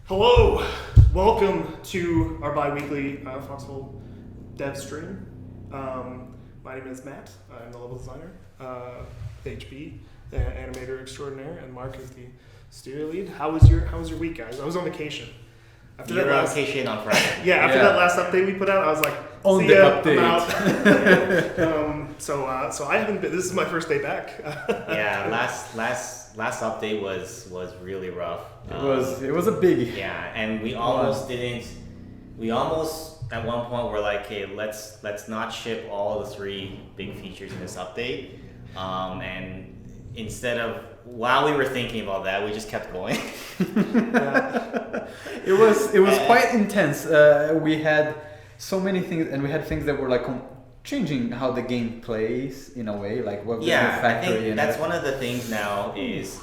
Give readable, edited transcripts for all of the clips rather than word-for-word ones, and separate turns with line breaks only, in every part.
Hello, welcome to our bi-weekly Foxhole Devstream. My name is Matt. I'm the level designer, HB, the animator extraordinaire, and Mark is the studio lead. How was your week, guys? I was on vacation.
After that last vacation on Friday.
After that last update we put out, I was like,
on the update.
I'm out. So I haven't been. This is my first day back.
Last update was really rough.
It was a big.
Yeah, and we almost at one point were like, hey, let's not ship all the 3 big features in this update. And instead of while we were thinking about that, we just kept going.
It was quite intense. We had so many things, and we had things that were like changing how the game plays in a way, like what the factory.
I think that's one of the things now is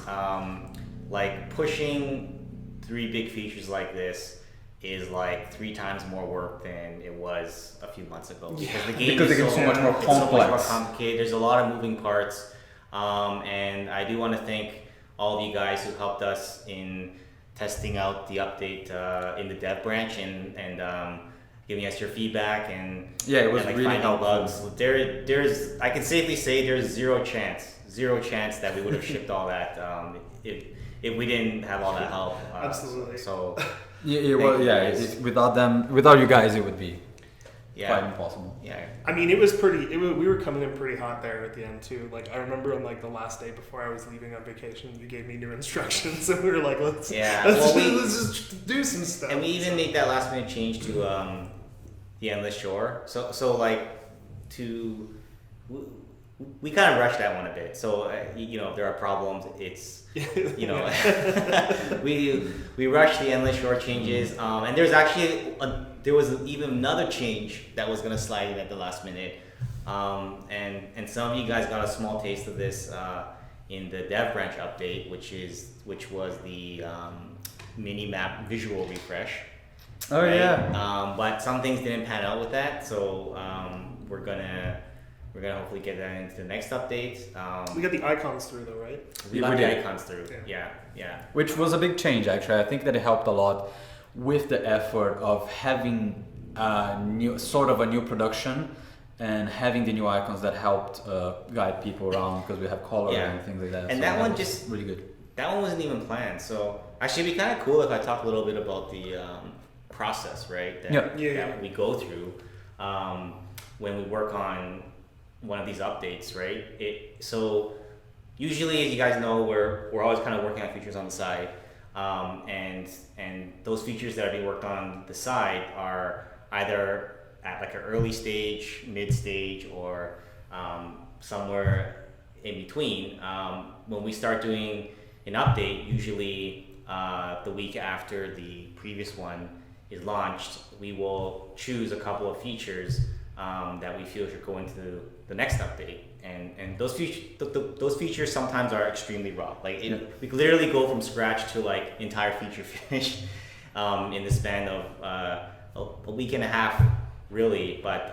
like pushing 3 big features like this is like 3 times more work than it was a few months ago because the game is
so much more complex.
So much more complicated. There's a lot of moving parts, and I do want to thank all of you guys who helped us in testing out the update in the dev branch and giving us your feedback and
it was
like
really
finding
helpful.
bugs. There's I can safely say there's zero chance that we would have shipped all that if we didn't have all that help.
Absolutely.
So
without you guys, it would be quite impossible.
Yeah.
I mean, it was pretty. We were coming in pretty hot there at the end too. Like I remember on like the last day before I was leaving on vacation, you gave me new instructions, and we were like, let's just do some stuff.
And we even made that last minute change to the Endless Shore. So like we kind of rushed that one a bit. So if there are problems, it's we rushed the Endless Shore changes, and there's actually there was even another change that was gonna slide in at the last minute, and some of you guys got a small taste of this in the dev branch update, which was the mini map visual refresh.
Oh right? Yeah.
But some things didn't pan out with that, so we're gonna hopefully get that into the next update.
We got the icons through though, right?
We got the icons through. Yeah.
Which was a big change actually. I think that it helped a lot with the effort of having a new production and having the new icons that helped guide people around because we have color and things like that.
And
so
that one
was
just
really good.
That one wasn't even planned. So actually, it'd be kind of cool if I talk a little bit about the process, right? That we go through when we work on one of these updates, right? So usually, as you guys know, we're always kind of working on features on the side, and those features that are being worked on the side are either at like an early stage, mid stage, or somewhere in between. When we start doing an update, usually the week after the previous one is launched, we will choose a couple of features that we feel should go into the next update, and those features sometimes are extremely raw. Like we could literally go from scratch to like entire feature finish in the span of a week and a half, really. But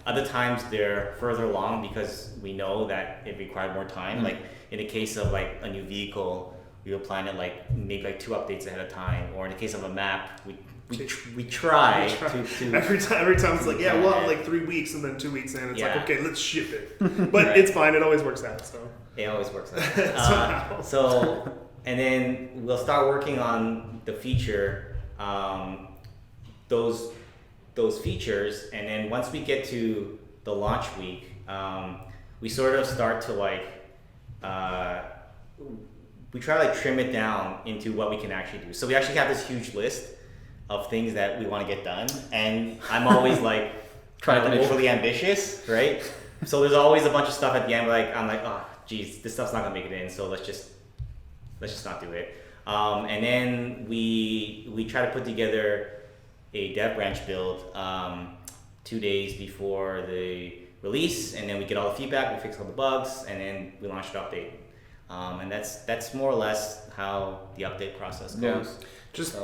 other times they're further along because we know that it required more time. Like in the case of like a new vehicle, we will plan it like maybe like 2 updates ahead of time, or in the case of a map, we try to
every time it's like we'll have like 3 weeks, and then 2 weeks in it's like okay, let's ship it. But it's fine, it always works out. So
it always works out. So and then we'll start working on the feature, those features, and then once we get to the launch week, we sort of start to like we try to like trim it down into what we can actually do. So we actually have this huge list of things that we want to get done, and I'm always like kind of like overly ambitious, right? So there's always a bunch of stuff at the end I'm like, oh geez, this stuff's not gonna make it in, so let's just not do it. And then we try to put together a dev branch build 2 days before the release, and then we get all the feedback, we fix all the bugs, and then we launch the update. And that's more or less how the update process goes.
Just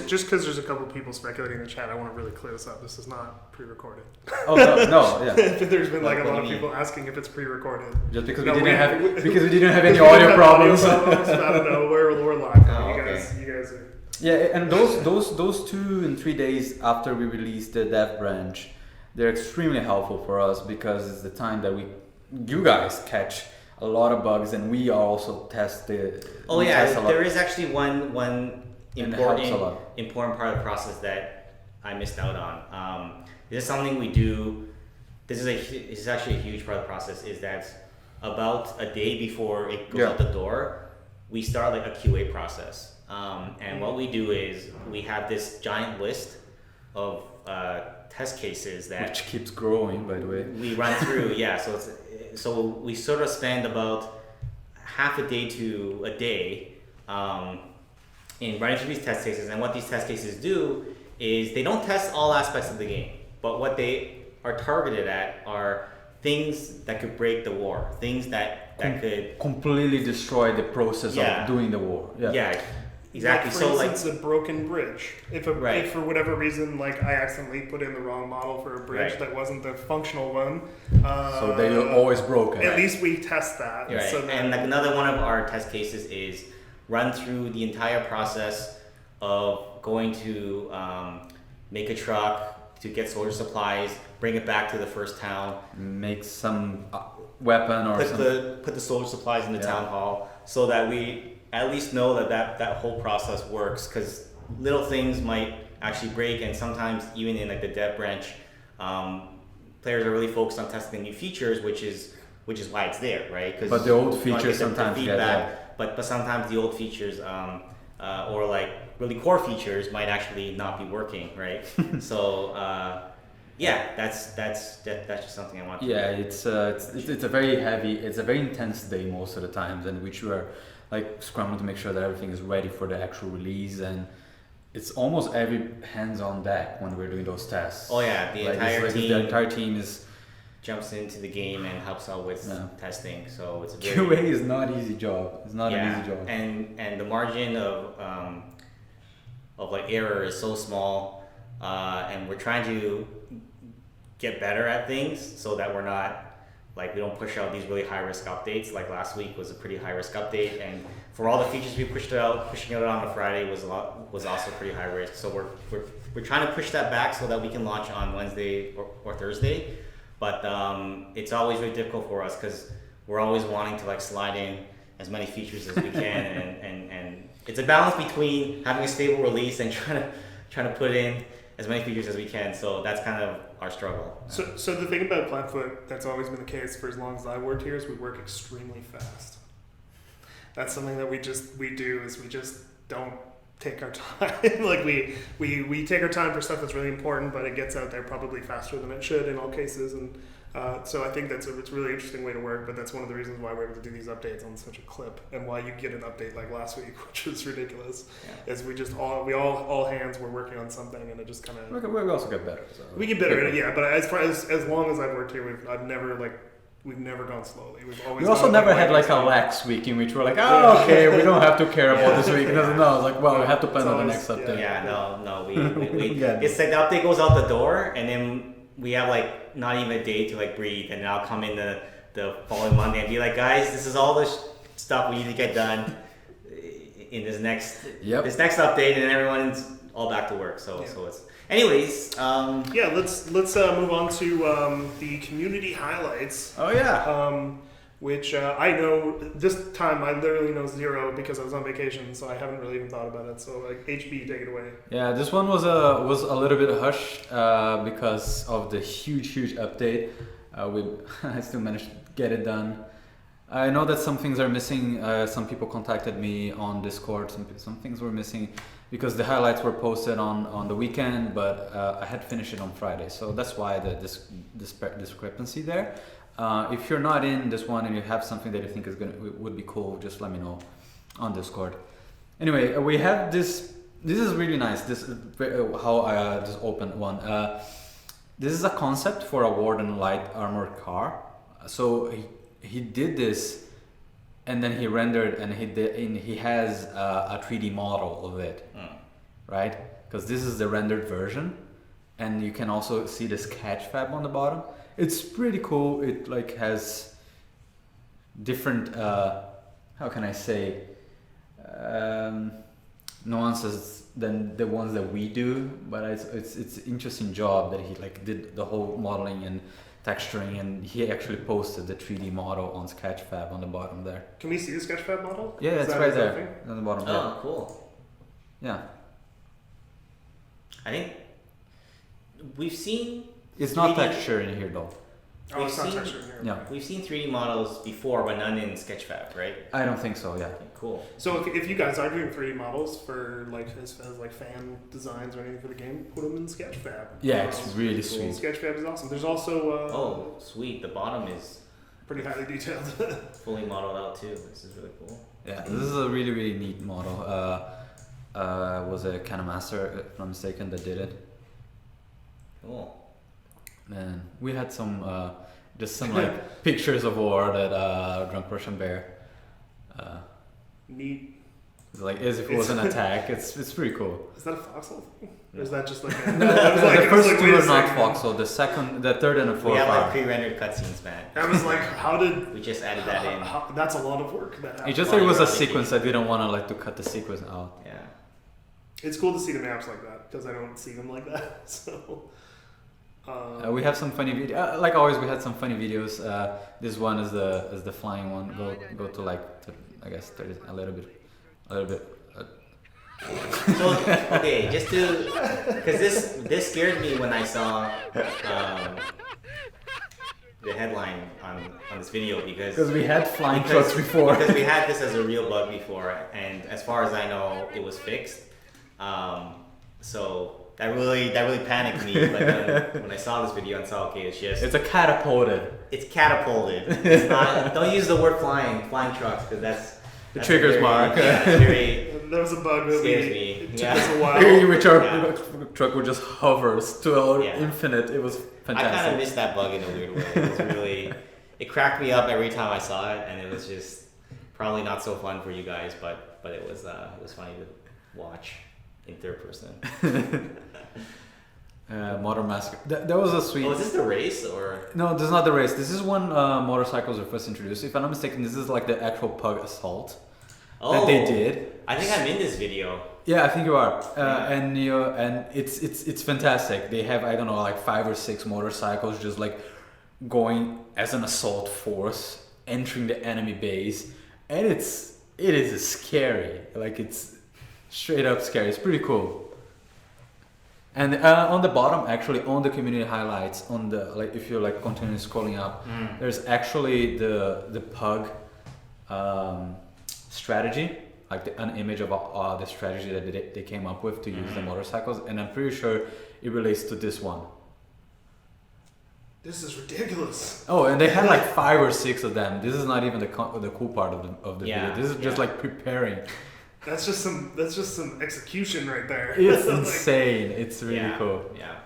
because there's a couple people speculating in the chat, I want to really clear this up. This is not pre-recorded.
Oh no, yeah.
There's been like a lot of people asking if it's pre-recorded.
Just because we didn't have any audio problems.
I don't know. We're live. You guys are.
Yeah, and those 2 and 3 days after we release the dev branch, they're extremely helpful for us because it's the time that you guys catch a lot of bugs, and we also test the.
Oh
we
yeah,
test a lot.
there is actually one
And it helps a
important
lot.
important part of the process that I missed out on. This is something we do. This is actually a huge part of the process. Is that about a day before it goes out the door, we start like a QA process. And what we do is we have this giant list of test cases that
Which keeps growing, by the way.
we run through. Yeah, so we sort of spend about half a day to a day in running through these test cases. And what these test cases do is they don't test all aspects of the game, but what they are targeted at are things that could break the war, things that could
completely destroy the process of doing the war.
Yeah, exactly.
Like, for instance, a broken bridge. If for whatever reason, like I accidentally put in the wrong model for a bridge that wasn't the functional one,
so they are always broken.
At least we test that.
Right.
So
and like another one of our test cases is run through the entire process of going to make a truck to get soldier supplies, bring it back to the first town,
make some weapon or something.
Put the soldier supplies in the town hall, so that we at least know that whole process works, because little things might actually break, and sometimes even in like the dev branch, players are really focused on testing new features, which is why it's there, right?
But the old features sometimes
but sometimes the old features or like really core features might actually not be working, right? So that's just something I want to
do. It's a very intense day most of the times, in which we are like scrambling to make sure that everything is ready for the actual release, and it's almost every hands on deck when we're doing those tests.
Oh yeah, the
entire team
jumps into the game and helps out with testing. So it's
QA is not an easy job. It's not an easy job.
And the margin of like error is so small, and we're trying to get better at things so that we're not like, we don't push out these really high risk updates. Like last week was a pretty high risk update, and for all the features we pushing it on a Friday was also pretty high risk. So we're trying to push that back so that we can launch on Wednesday or Thursday. But it's always really difficult for us because we're always wanting to like slide in as many features as we can, and it's a balance between having a stable release and trying to put in as many features as we can. So that's kind of our struggle.
So the thing about Clapfoot that's always been the case for as long as I worked here is we work extremely fast. That's something that we just don't take our time. Like we take our time for stuff that's really important, but it gets out there probably faster than it should in all cases. And so I think it's a really interesting way to work, but that's one of the reasons why we're able to do these updates on such a clip, and why you get an update like last week, which was ridiculous. Is we all hands were working on something, and it just kind of
we also get better. So.
We get better at it, but as long as I've worked here, we've never gone slowly.
We also never had like a lax week in which we're like, okay, we don't have to care about this week. No, it's like, well, we have to plan on the next update.
We it's like the update goes out the door, and then we have like not even a day to like breathe, and then I'll come in the following Monday and be like, guys, this is all the stuff we need to get done in this next update, and then everyone's all back to work. So it's. Anyways,
let's move on to the community highlights.
Oh yeah.
Which I know this time I literally know zero because I was on vacation, so I haven't really even thought about it. So like HB, take it away.
Yeah, this one was a little bit hush because of the huge update. I still managed to get it done. I know that some things are missing. Some people contacted me on Discord. Some things were missing because the highlights were posted on the weekend, but I had finished it on Friday. So that's why the discrepancy there. If you're not in this one and you have something that you think would be cool, just let me know on Discord. Anyway, we have this. This is really nice. This is how I just opened one. This is a concept for a Warden light armored car. So he did this, and then he rendered, and he has a 3D model of it, right? Because this is the rendered version, and you can also see the sketch fab on the bottom. It's pretty cool. It like has different how can I say nuances than the ones that we do, but it's an interesting job that he like did the whole modeling and texturing, and he actually posted the 3D model on Sketchfab on the bottom there.
Can we see the Sketchfab model?
Yeah, it's right there on the bottom.
Oh, cool.
Yeah.
I think we've seen.
It's not texture in here though.
Oh, it's not texture in here.
Yeah.
We've seen 3D models before, but none in Sketchfab, right?
I don't think so. Yeah.
Okay, cool.
So if you guys are doing 3D models for like as like fan designs or anything for the game, put them in Sketchfab.
Yeah, it's really
cool.
sweet.
Sketchfab is awesome. There's also
oh, sweet. The bottom is
pretty highly detailed.
fully modeled out too. This is really cool.
Yeah, this is a really really neat model. Was a Canamaster, if I'm not mistaken, that did it.
Cool.
Man, we had some just some like pictures of war that Drunk Russian Bear.
Neat.
Like as if it was an attack. It's pretty cool.
Is that a Foxhole thing? Or is that just like a...
No, the first two are not Foxhole. The second, the third, and the fourth.
We have
are.
like pre-rendered cutscenes, man.
I was like, how did...
We just added that in.
That's a lot of work.
It just like it was a sequence. I didn't want to like to cut the sequence out.
Yeah.
It's cool to see the maps like that because I don't see them like that. So...
we have some funny video. Like always, we had some funny videos. This one is the flying one. Go to like I guess 30, a little bit.
So okay, just to because this scared me when I saw the headline on this video because
we had flying trucks before.
Because we had this as a real bug before, and as far as I know, it was fixed. So. That really panicked me. Like when I saw this video and saw, okay, it's
a catapulted.
It's catapulted. It's not. Don't use the word flying trucks because that's
the trigger's mark.
Yeah, that's very.
That was a bug that
scares me.
It took us a while.
Which our truck would just hovers to infinite. It was fantastic.
I kind of missed that bug in a weird way. It was really. It cracked me up every time I saw it, and it was just probably not so fun for you guys, but it was funny to watch in third person.
Modern Massacre. That was a sweet.
Oh, is this the race or?
No, this is not the race. This is when motorcycles were first introduced. If I'm not mistaken, this is like the actual pug assault that they did.
I think I'm in this video.
Yeah, I think you are. And it's fantastic. They have I don't know like 5 or 6 motorcycles just like going as an assault force entering the enemy base, and it is scary. Like it's straight up scary. It's pretty cool. And on the bottom, actually, on the community highlights, on the like, if you like continue scrolling up, there's actually the pug strategy, like an image of the strategy that they came up with to use the motorcycles, and I'm pretty sure it relates to this one.
This is ridiculous.
Oh, and they had like 5 or 6 of them. This is not even the cool part of the video. This is just like preparing.
That's just some execution right there.
It's insane. It's really cool.
Yeah.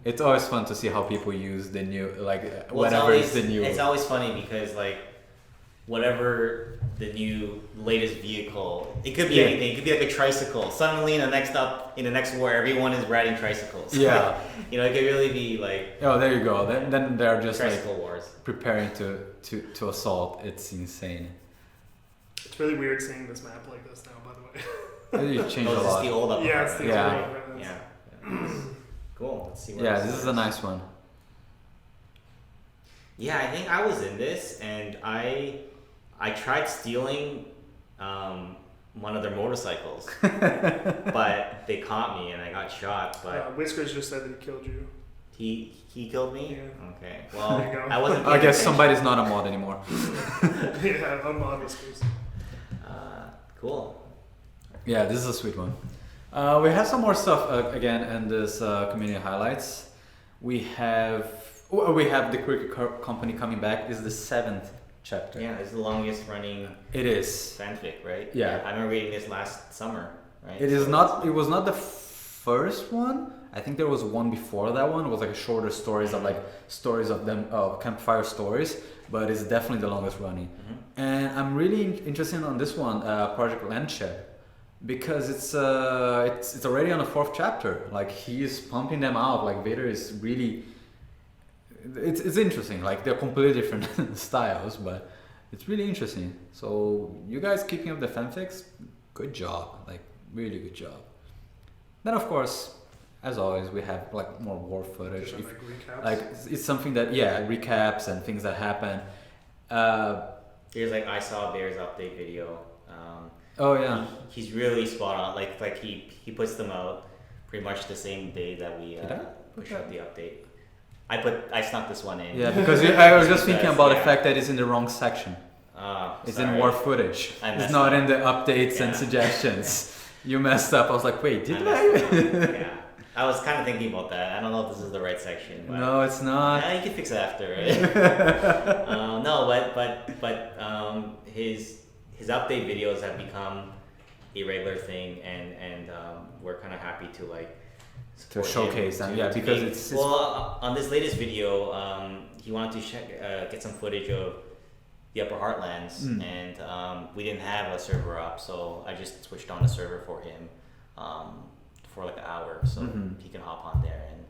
It's always fun to see how people use the new
It's always funny because like whatever the new latest vehicle, it could be anything. It could be like a tricycle. Suddenly in the next war, everyone is riding tricycles.
Yeah.
You know, it could really be like.
Oh, there you go. Then they're just
tricycle wars.
Preparing to assault. It's insane.
It's really weird seeing this map like this now, by the way.
It changed a lot.
This is the old upper
Yeah, it's the old upper.
Yeah. Cool. Let's see where
this is a nice one.
Yeah, I think I was in this, and I tried stealing one of their motorcycles, but they caught me and I got shot. But
Whiskers just said that he killed you.
He killed me?
Yeah.
Okay. Well,
There you go.
I wasn't.
I guess somebody's not a mod anymore.
Yeah, unmod Whiskers.
Cool.
Yeah, this is a sweet one. We have some more stuff again in this community highlights. We have the Cricket Company coming back. This is the 7th chapter.
Yeah, it's the longest running.
It is
fanfic, right?
Yeah.
I remember reading this last summer, right?
It is not. It was not the first one. I think there was one before that one. It was like a shorter stories of like stories of them, campfire stories. But it's definitely the longest running. Mm-hmm. And I'm really interested on this one, Project Landshed, because it's already on the 4th chapter. Like he is pumping them out. Like Vader is really. It's interesting. Like they're completely different styles, but it's really interesting. So you guys keeping up the fanfics, good job, like really good job. Then of course, as always, we have like more war footage.
Like recaps.
Like it's something that recaps and things that happen.
There's like I saw Bears update video.
Oh yeah.
He's really spot on. Like he puts them out pretty much the same day that we push out the update. I snuck this one in.
Yeah, because I was just thinking about the fact that it's in the wrong section. It's in war footage. It's not in the updates and suggestions. You messed up. I was like, wait, did I?
Yeah. I was kind of thinking about that. I don't know if this is the right section. But
no, it's not.
You can fix it after, right? No, but his update videos have become a regular thing, and we're kind of happy to like
showcase them. Yeah, because it's
well on this latest video, he wanted to get some footage of the Upper Heartlands, and we didn't have a server up, so I just switched on a server for him for like an hour, so he can hop on there and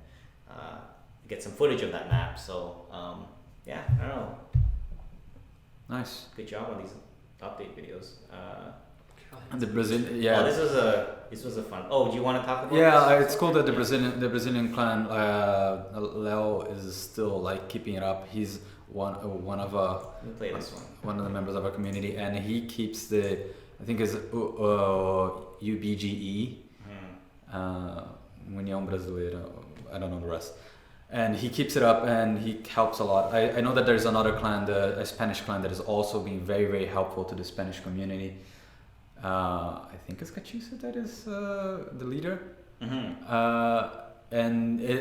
get some footage of that map. So yeah, I don't know.
Nice.
Good job on these update videos.
The Brazilian, yeah.
Oh, this was a fun. Oh, do you want to talk about?
Yeah,
this?
it's cool that the Brazilian clan Leo is still like keeping it up. He's one of
play this one.
One of the members of our community, and he keeps I think it's UBGE, União Brasileira. I don't know the rest. And he keeps it up, and he helps a lot. I know that there's another clan, a Spanish clan, that is also being very, very helpful to the Spanish community. I think it's Cachusa that is the leader. And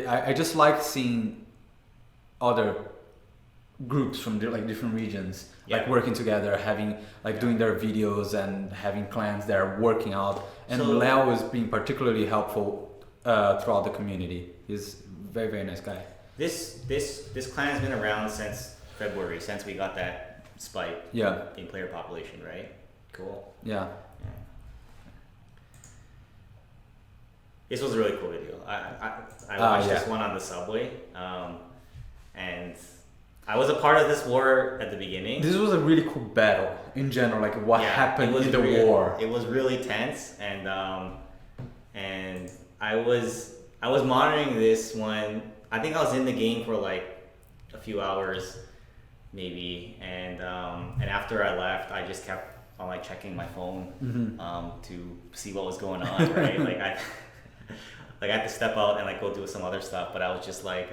I just like seeing other groups from different regions like working together, having doing their videos and having clans that are working out. And so, Leo is being particularly helpful throughout the community. He's very, very nice guy.
This clan has been around since February, since we got that spike in player population, right? Cool.
Yeah.
This was a really cool video. I watched this one on the subway, and I was a part of this war at the beginning.
This was a really cool battle in general, like what happened in the war.
It was really tense, and I was monitoring this one. I think I was in the game for like a few hours, maybe, and after I left, I just kept on like checking my phone to see what was going on, right? I had to step out and like go do some other stuff, but I was just like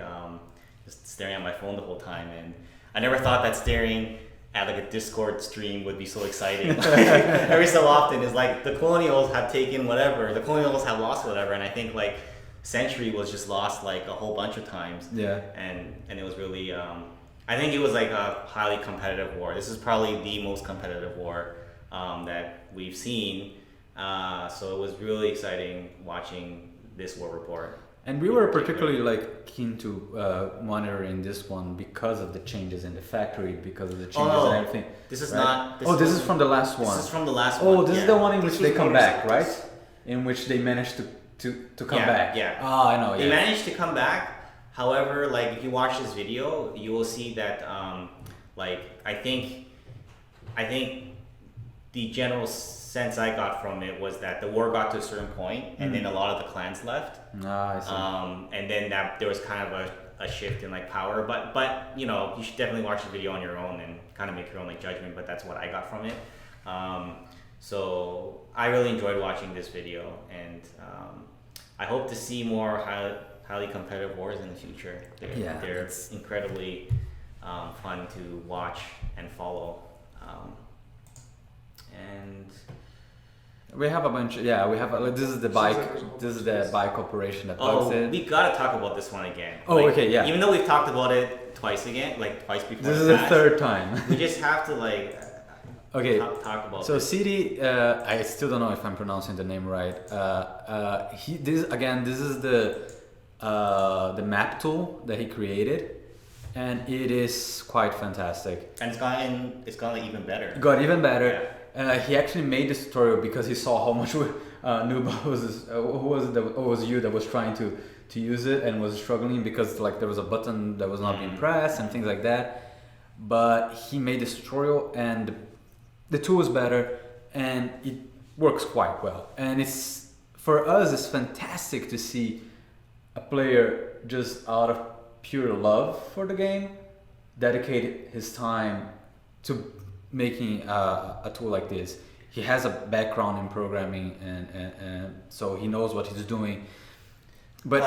just staring at my phone the whole time, and I never thought that staring at like a Discord stream would be so exciting. Every so often is like the Colonials have taken whatever, the Colonials have lost whatever, and I think like Century was just lost like a whole bunch of times.
Yeah.
And it was really I think it was like a highly competitive war. This is probably the most competitive war that we've seen. So it was really exciting watching this war report.
And we were particularly like keen to monitoring this one because of the changes in the factory, because of the changes and everything.
This is
right?
not.
This is from the last one.
This is from the last one.
Oh, this is the one in which they come back, right? In which they managed to come back.
Yeah.
Oh, I know.
They managed to come back. However, like if you watch this video, you will see that like I think the general sense I got from it was that the war got to a certain point, and then a lot of the clans left.
I see.
And then there was kind of a shift in like power, but you know, you should definitely watch the video on your own and kind of make your own like judgment. But that's what I got from it. So I really enjoyed watching this video, and I hope to see more highly competitive wars in the future. They're incredibly fun to watch and follow. And
we have a bunch. We have. This is the bike. This is the bike operation that plugs in.
We gotta talk about this one again.
Okay, yeah.
Even though we've talked about it twice before.
This is the third time.
We just have to talk about.
So CD, I still don't know if I'm pronouncing the name right. This is the map tool that he created, and it is quite fantastic.
And it's gotten even better.
Got even better. Yeah. He actually made this tutorial because he saw how much noob was you that was trying to use it and was struggling because like there was a button that was not being pressed and things like that. But he made this tutorial, and the tool was better, and works quite well. And it's for us, it's fantastic to see a player just out of pure love for the game dedicate his time to making a tool like this. He has a look in programming and so he knows what he's doing. But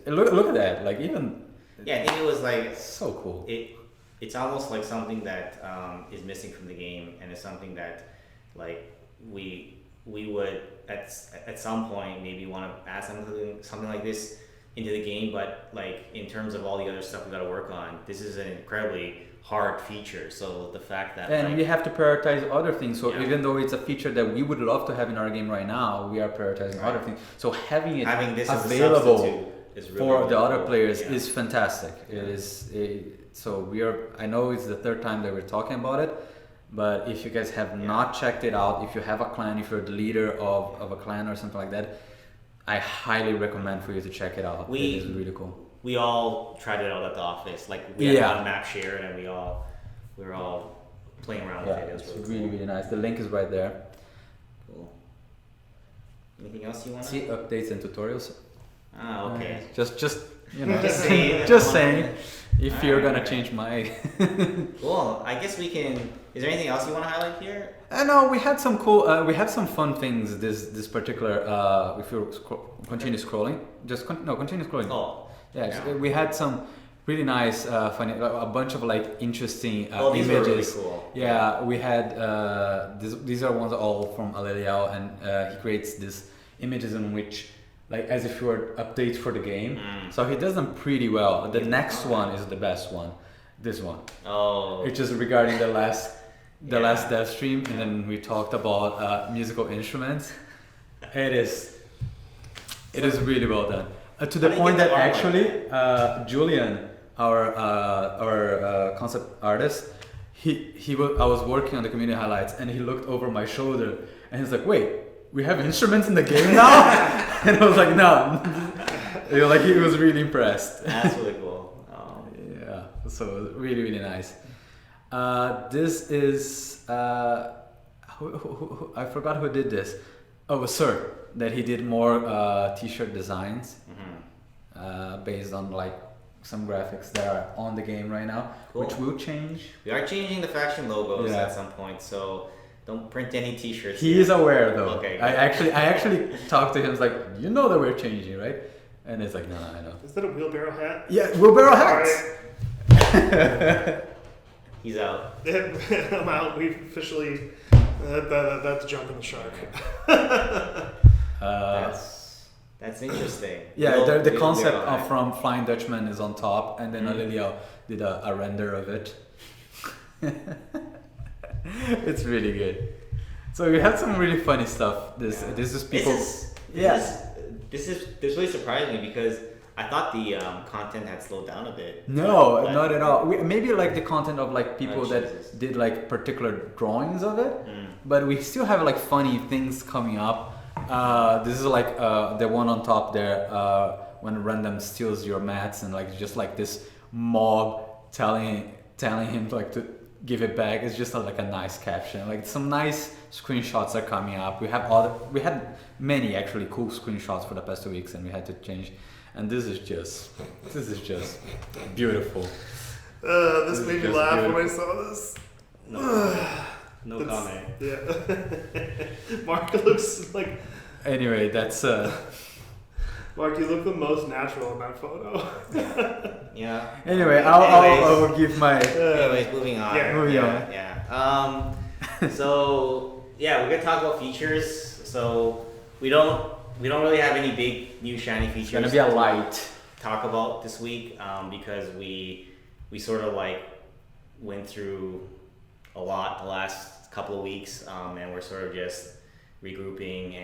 look at that, like even
I think it was like
so cool.
It's almost like something that is missing from the game, and it's something that like we would at some point maybe want to add something like this into the game, but like in terms of all the other stuff we got to work on, this is an incredibly hard feature. So the fact that
we have to prioritize other things. So even though it's a feature that we would love to have in our game right now, we are prioritizing other things. So having this available is really for the other players is fantastic. So I know it's the third time that we're talking about it, but if you guys have not checked it out, if you have a clan, if you're the leader of a clan or something like that, I highly recommend for you to check it out. It is really cool.
We all tried it out at the office. Like we had a map share, and we were all playing around with it. It was
really, really nice. The link is right there.
Cool. Anything else you want to
see? Updates and tutorials.
Ah, okay.
Just just saying. If you're gonna change my.
Cool. I guess we can. Is there anything else you want to highlight here?
No, we had some cool. We had some fun things. This particular. If you continue scrolling, continue scrolling.
Oh.
Yeah. We had some really nice, funny, a bunch of like interesting
these
images.
Were really cool.
Yeah, we had. These are ones all from Aleliao, and he creates these images in which. Like as if you were updates for the game. So he does them pretty well. The next one is the best one. This one.
Oh.
Which is regarding the last Devstream, and then we talked about musical instruments. It is really well done. To the point that actually Julian, our concept artist, I was working on the community highlights, and he looked over my shoulder, and he's like, "Wait, we have instruments in the game now?" And I was like, "No." Like he was really impressed.
That's really cool.
Yeah, so really, really nice. This is I forgot who did this. Oh, it was Sir, that he did more t-shirt designs based on like some graphics that are on the game right now, which will change.
We are changing the faction logos at some point, so don't print any t-shirts.
He is aware though.
Okay.
I actually talked to him. It's like, you know that we're changing, right? And it's like, no, I know.
Is that a wheelbarrow hat?
Yeah, wheelbarrow hats.
Right. He's out.
I'm out. We've officially. That's jumping the shark.
That's interesting.
Yeah, the concept from Flying Dutchman is on top, and then Aleliao did a render of it. It's really good. So we had some really funny stuff. This is people.
This really surprised me because I thought the content had slowed down a bit.
No, not at all. Maybe like the content of like people that did like particular drawings of it, but we still have like funny things coming up. This is like the one on top there when random steals your mats, and like just like this mob telling him like to give it back. It's just like a nice caption. Like some nice screenshots are coming up. We had many actually cool screenshots for the past 2 weeks, and we had to change. And this is just beautiful.
This made me laugh when I saw this.
No comment.
Yeah. Mark looks like.
Anyway, that's.
Mark, you look the most natural in that photo.
Yeah.
Anyway, I'll give my.
Anyways, moving on.
Yeah.
So we're gonna talk about features. So we don't really have any big new shiny features.
It's gonna be a light
talk about this week because we sort of like went through a lot the last couple of weeks, and we're sort of just regrouping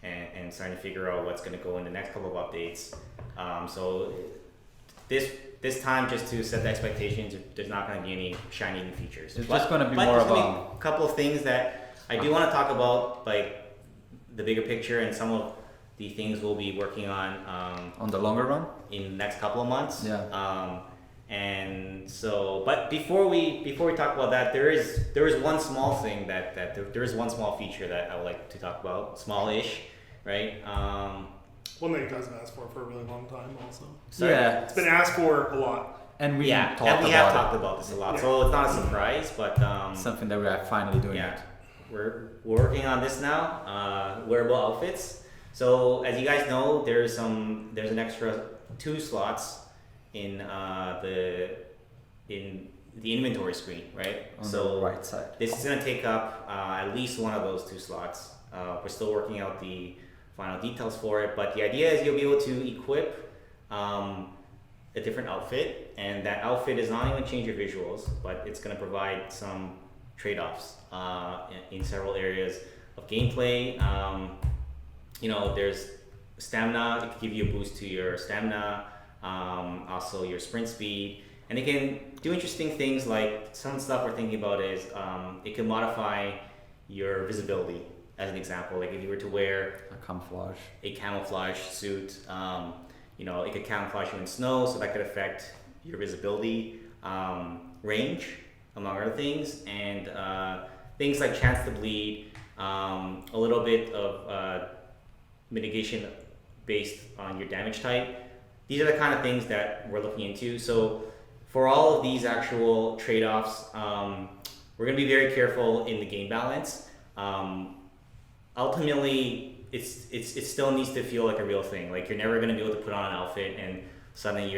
and starting to figure out what's going to go in the next couple of updates. So this time, just to set the expectations, there's not going to be any shiny new features.
It's just going to be more about
a couple of things that I do want to talk about, like the bigger picture and some of the things we'll be working on
the longer run
in the next couple of months.
Yeah.
And so, but before we talk about that, there is one small thing there is one small feature that I would like to talk about, smallish, right?
One that you guys have asked for a really long time, also.
Sorry?
Yeah,
It's been asked for a lot.
and we
have
talked
talked about this a lot, so it's not a surprise, but
something that we are finally doing.
yeah, we're working on this now. Wearable outfits. So as you guys know, there's an extra 2 slots in the inventory screen, right?
On the right side.
This is gonna take up at least one of those 2 slots. We're still working out the final details for it, but the idea is you'll be able to equip a different outfit, and that outfit is not only going to change your visuals, but it's going to provide some trade-offs in several areas of gameplay. There's stamina. It can give you a boost to your stamina, also your sprint speed, and it can do interesting things like some stuff we're thinking about is it can modify your visibility. As an example, like if you were to wear a camouflage suit, it could camouflage you in snow, so that could affect your visibility, range, among other things, and things like chance to bleed, a little bit of mitigation based on your damage type. These are the kind of things that we're looking into. So for all of these actual trade-offs, we're going to be very careful in the game balance. Ultimately, it still needs to feel like a real thing. Like you're never going to be able to put on an outfit and suddenly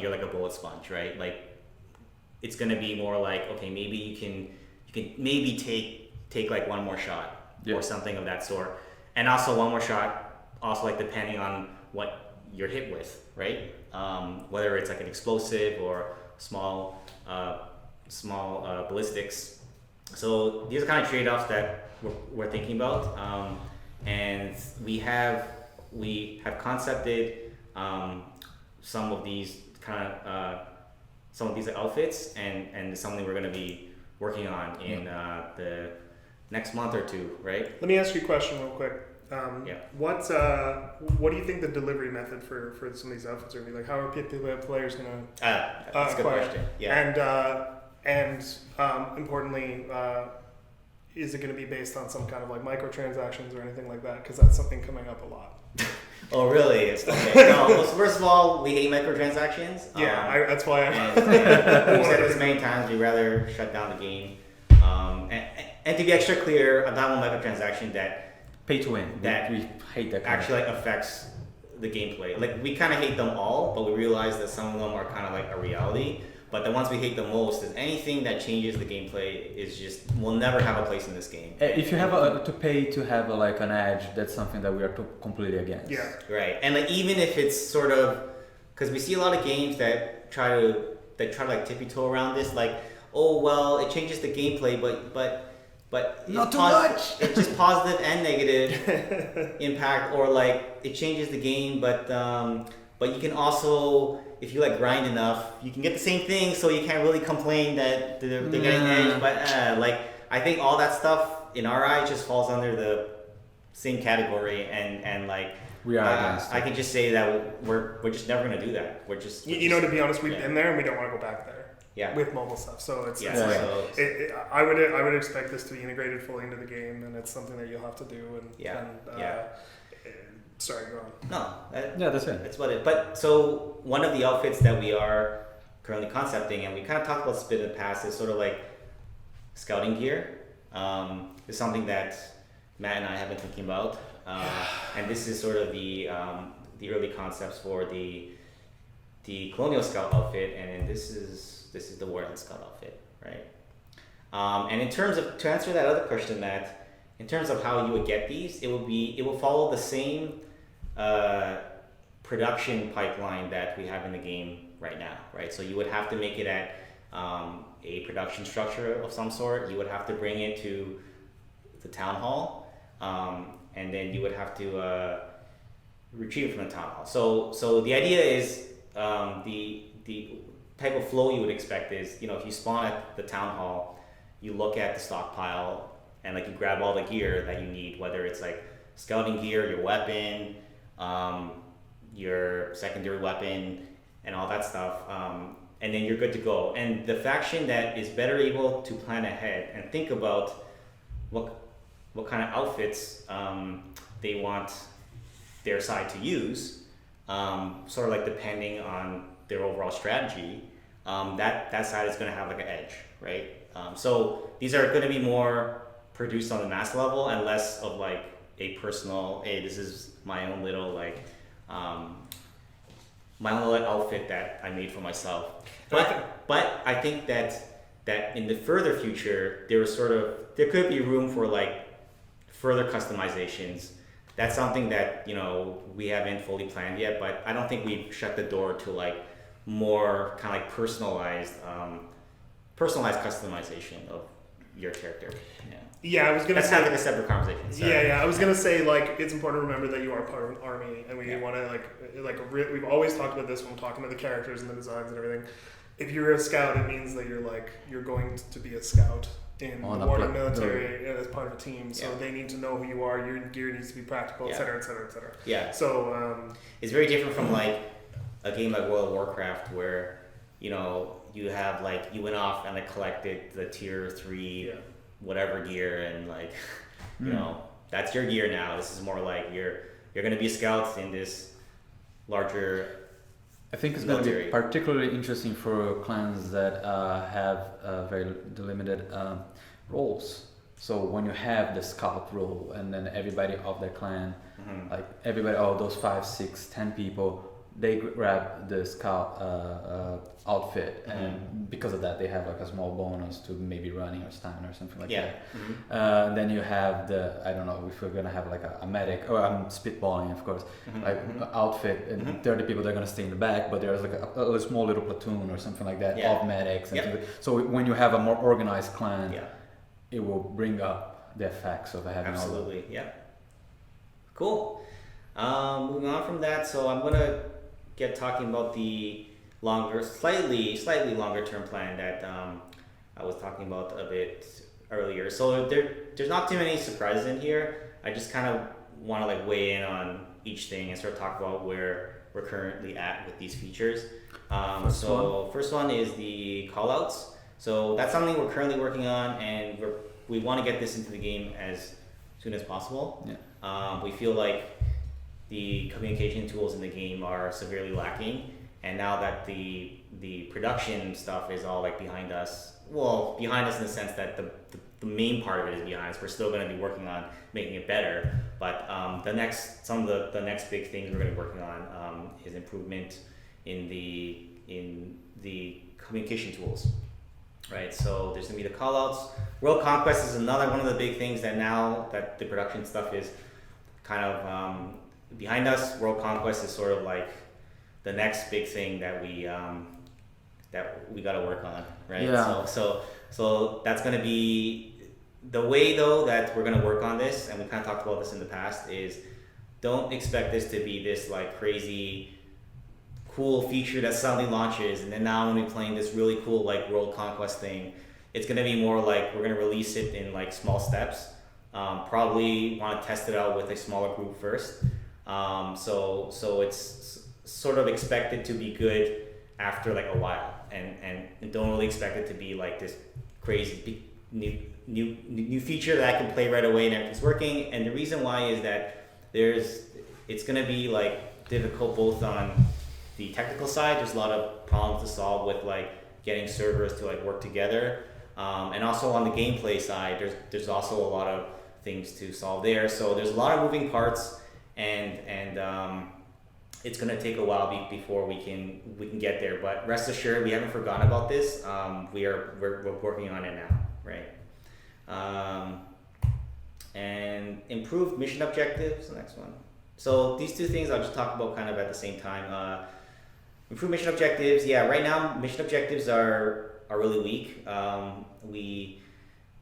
you're like a bullet sponge, right? Like it's going to be more like, okay, maybe you can maybe take like one more shot or something of that sort, and also one more shot, also like depending on what you're hit with, right? Whether it's like an explosive or small ballistics. So these are kind of trade-offs that we're thinking about, and we have concepted some of these outfits, and something we're going to be working on in the next month or two, right?
Let me ask you a question real quick. What do you think the delivery method for some of these outfits are going to be? Like, how are players going to
that's a good question. Yeah.
And importantly, is it going to be based on some kind of like microtransactions or anything like that? Because that's something coming up a lot.
Oh, really? Okay. No, well, first of all, we hate microtransactions.
Yeah, that's why
we've said this many times. We'd rather shut down the game. And to be extra clear, I'm not one microtransaction that
pay to win.
That
we hate that.
Actually, affects the gameplay. Like we kind of hate them all, but we realize that some of them are kind of like a reality. But the ones we hate the most is anything that changes the gameplay will never have a place in this game.
If you have to pay to have like an edge, that's something that we are completely against.
Yeah.
Right. And like even if it's sort of, because we see a lot of games that try to like tippy-toe around this, like, oh well, it changes the gameplay, but
not too much.
It's just positive and negative impact, or like it changes the game, but you can also, if you like grind enough, you can get the same thing, so you can't really complain that they're getting edge. But like I think all that stuff in our eyes just falls under the same category, and like
we are against.
I can just say that we're just never gonna do that. We're just
to be honest, we've been there and we don't want to go back there.
Yeah.
With mobile stuff, so it's like I would expect this to be integrated fully into the game, and it's something that you'll have to do. Sorry, go on.
No,
that's it.
That's what it. But so one of the outfits that we are currently concepting, and we kind of talked about this a bit in the past, is sort of like scouting gear. It's something that Matt and I have been thinking about, and this is sort of the early concepts for the Colonial Scout outfit, and this is the Warland Scout outfit, right? And in terms of, to answer that other question, Matt, in terms of how you would get these, it will follow the same production pipeline that we have in the game right now, right? So you would have to make it at a production structure of some sort. You would have to bring it to the town hall, and then you would have to retrieve it from the town hall. So the idea is the type of flow you would expect is, if you spawn at the town hall, you look at the stockpile and like you grab all the gear that you need, whether it's like scouting gear, your weapon, your secondary weapon, and all that stuff. and then you're good to go. And the faction that is better able to plan ahead and think about what kind of outfits they want their side to use, sort of like depending on their overall strategy, that side is going to have like an edge, right? So these are going to be more produced on the mass level and less of like a personal, hey, this is my own little like my own little outfit that I made for myself. But I think that in the further future there could be room for like further customizations. That's something that, you know, we haven't fully planned yet, but I don't think we've shut the door to like more kind of like personalized customization of your character.
Yeah, I was gonna
that's
say
kind of like a separate conversation. Sorry.
Yeah, I was gonna say like it's important to remember that you are part of an army, and we want to we've always talked about this when we're talking about the characters and the designs and everything. If you're a scout, it means that you're going to be a scout in the Warden military as part of a team. So they need to know who you are. Your gear needs to be practical, et cetera, et cetera, et cetera.
Yeah.
So
it's very different from like a game like World of Warcraft where, you know, you have like you went off and like collected the tier 3 whatever gear and like you know that's your gear now. This is more like you're gonna be a scout in this larger.
I think it's going to be particularly interesting for clans that have very delimited roles. So when you have the scout role and then everybody of their clan, like everybody, those 5, 6, 10 people, they grab the scout outfit, and because of that they have like a small bonus to maybe running or stamina or something like that. Then you have the, I don't know if we're gonna have like a medic, or I'm spitballing of course, outfit, and 30 people that are gonna stay in the back, but there's like a small little platoon or something like that of medics. And so when you have a more organized clan, it will bring up the effects of having
absolutely all that. Cool. Moving on from that, so I'm gonna get talking about the slightly longer term plan that I was talking about a bit earlier. So there's not too many surprises in here. I just kind of want to like weigh in on each thing and sort of talk about where we're currently at with these features. First one is the callouts. So that's something we're currently working on, and we want to get this into the game as soon as possible. We feel like the communication tools in the game are severely lacking, and now that the production stuff is all like behind us in the sense that the main part of it is behind us. We're still going to be working on making it better, but the next big things we're going to be working on is improvement in the communication tools. Right, so there's going to be the callouts. World Conquest is another one of the big things that now that the production stuff is kind of behind us. World Conquest is sort of like the next big thing that we got to work on, right? So that's going to be the way though that we're going to work on this, and we kind of talked about this in the past, is don't expect this to be this like crazy cool feature that suddenly launches, and then now when we're playing this really cool like World Conquest thing, it's going to be more like we're going to release it in like small steps. Probably want to test it out with a smaller group first. So it's sort of expected to be good after like a while, and don't really expect it to be like this crazy new feature that I can play right away and everything's working. And the reason why is that it's going to be like difficult both on the technical side. There's a lot of problems to solve with like getting servers to like work together, and also on the gameplay side there's also a lot of things to solve there. So there's a lot of moving parts, and it's gonna take a while before we can get there. But rest assured, we haven't forgotten about this. We're working on it now, right? And improved mission objectives, the next one. So these two things I'll just talk about kind of at the same time. Improved mission objectives. Yeah, right now mission objectives are really weak.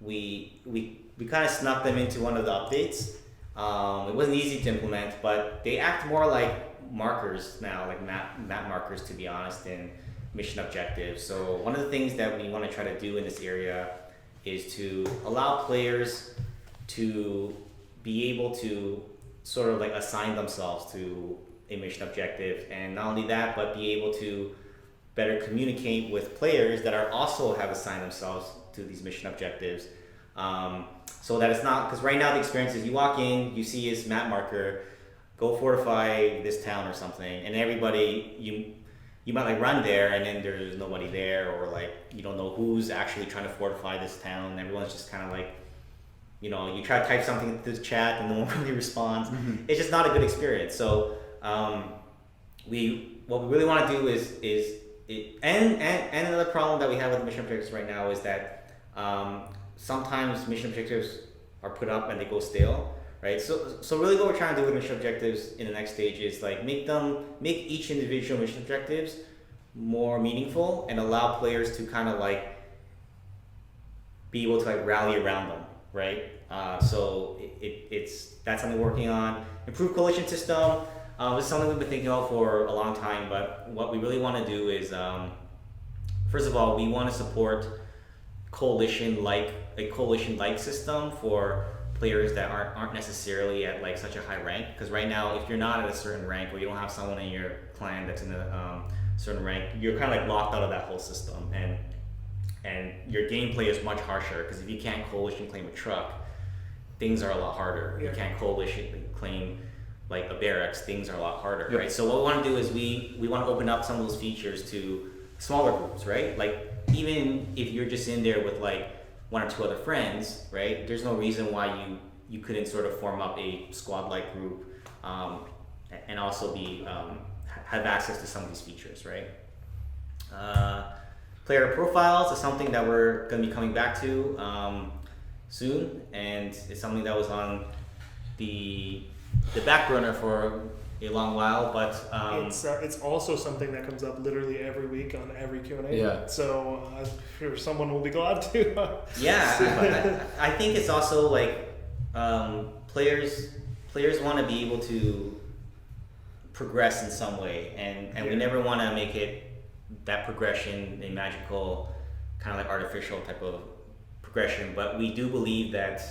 We kind of snuck them into one of the updates. It wasn't easy to implement, but they act more like markers now, like map markers, to be honest, in mission objectives. So one of the things that we want to try to do in this area is to allow players to be able to sort of like assign themselves to a mission objective, and not only that, but be able to better communicate with players that are also have assigned themselves to these mission objectives. So that it's not, because right now the experience is you walk in, you see his map marker, go fortify this town or something, and everybody, you might like run there and then there's nobody there, or like you don't know who's actually trying to fortify this town. Everyone's just kind of like, you know, you try to type something into the chat and no one really responds. It's just not a good experience. So what we really want to do and another problem that we have with mission objectives right now is that sometimes mission objectives are put up and they go stale, right? So really what we're trying to do with mission objectives in the next stage is like make each individual mission objectives more meaningful and allow players to kind of like be able to like rally around them, right? So that's something we're working on. Improved coalition system. This is something we've been thinking about for a long time, but what we really want to do is, first of all, we want to support coalition-like system for players that aren't necessarily at like such a high rank. Because right now, if you're not at a certain rank or you don't have someone in your clan that's in a certain rank, you're kind of like locked out of that whole system, and your gameplay is much harsher. Because if you can't coalition claim a truck, things are a lot harder.
Yeah.
You can't coalition claim like a barracks, things are a lot harder, right? So what we want to do is we want to open up some of those features to smaller groups, right? Like even if you're just in there with like one or two other friends, right? There's no reason why you couldn't sort of form up a squad-like group and also have access to some of these features, right? Player profiles is something that we're going to be coming back to soon, and it's something that was on the back burner for a long while, but
it's also something that comes up literally every week on every Q&A.
Yeah.
So I'm sure someone will be glad to.
Yeah, I think it's also like players want to be able to progress in some way, and we never want to make it that progression a magical kind of like artificial type of progression, but we do believe that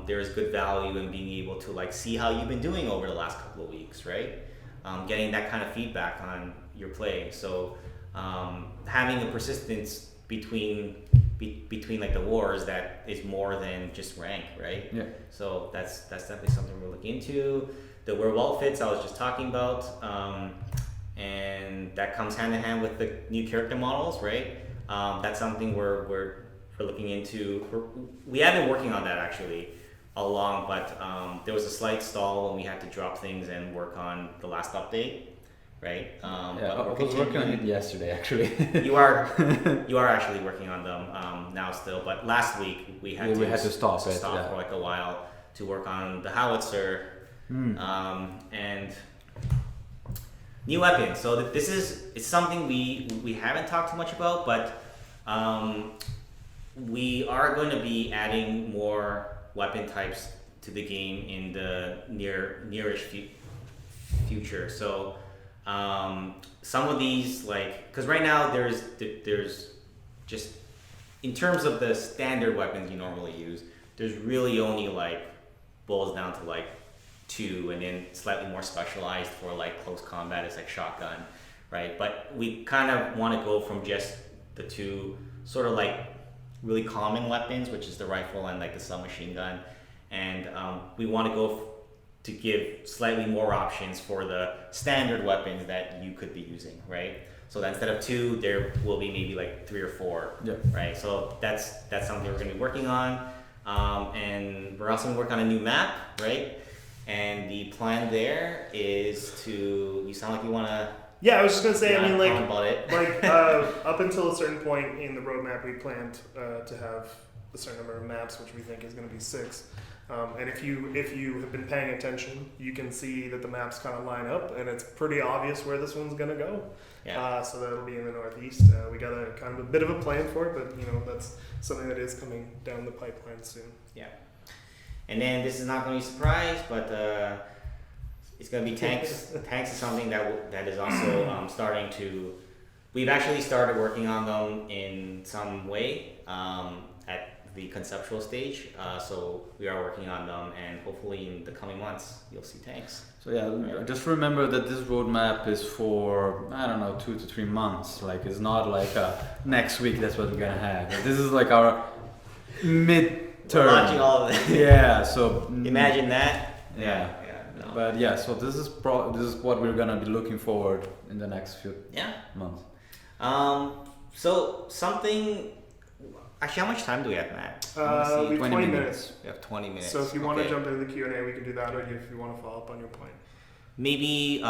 there is good value in being able to like see how you've been doing over the last couple of weeks, right? Getting that kind of feedback on your play. So having a persistence between like the wars that is more than just rank, right?
Yeah.
So that's definitely something we're looking into. The werewolf fits I was just talking about, and that comes hand in hand with the new character models, right? That's something we're looking into. We have been working on that actually all along, but there was a slight stall when we had to drop things and work on the last update, right?
I was working on it yesterday actually.
You are actually working on them now still, but last week we had to stop for like a while to work on the howitzer and new weapons. So it's something we haven't talked too much about, but we are going to be adding more weapon types to the game in the nearish future. So some of these, like, because right now there's just in terms of the standard weapons you normally use, there's really only like boils down to like 2, and then slightly more specialized for like close combat is like shotgun, right? But we kind of want to go from just the 2 sort of like really common weapons, which is the rifle and like the submachine gun, and we want to go to give slightly more options for the standard weapons that you could be using, right? So that instead of 2, there will be maybe like 3 or 4, right? So that's something we're going to be working on, and we're also going to work on a new map, right? And the plan there is to. You sound like you want to.
Yeah, I was just gonna say. I mean, like,
about it.
Up until a certain point in the roadmap, we planned to have a certain number of maps, which we think is going to be 6. And if you have been paying attention, you can see that the maps kind of line up, and it's pretty obvious where this one's going to go.
Yeah.
So that'll be in the Northeast. We got a kind of a bit of a plan for it, but that's something that is coming down the pipeline soon.
Yeah. And then this is not going to be a surprise, but it's going to be tanks. Tanks is something that is also starting to. We've actually started working on them in some way at the the conceptual stage. So we are working on them, and hopefully in the coming months you'll see tanks.
So yeah, just remember that this roadmap is for, I don't know, 2 to 3 months. Like, it's not like next week that's what we're gonna have. This is like our mid-term.
We're launching all of this.
Yeah, so
imagine that.
Yeah.
No.
But yeah, so this is what we're gonna be looking forward in the next few months.
So something. Actually, how much time do we have, Matt?
We have 20 minutes.
We have 20 minutes.
So if you want to jump into the Q&A, we can do that, or if you want to follow up on your point.
Maybe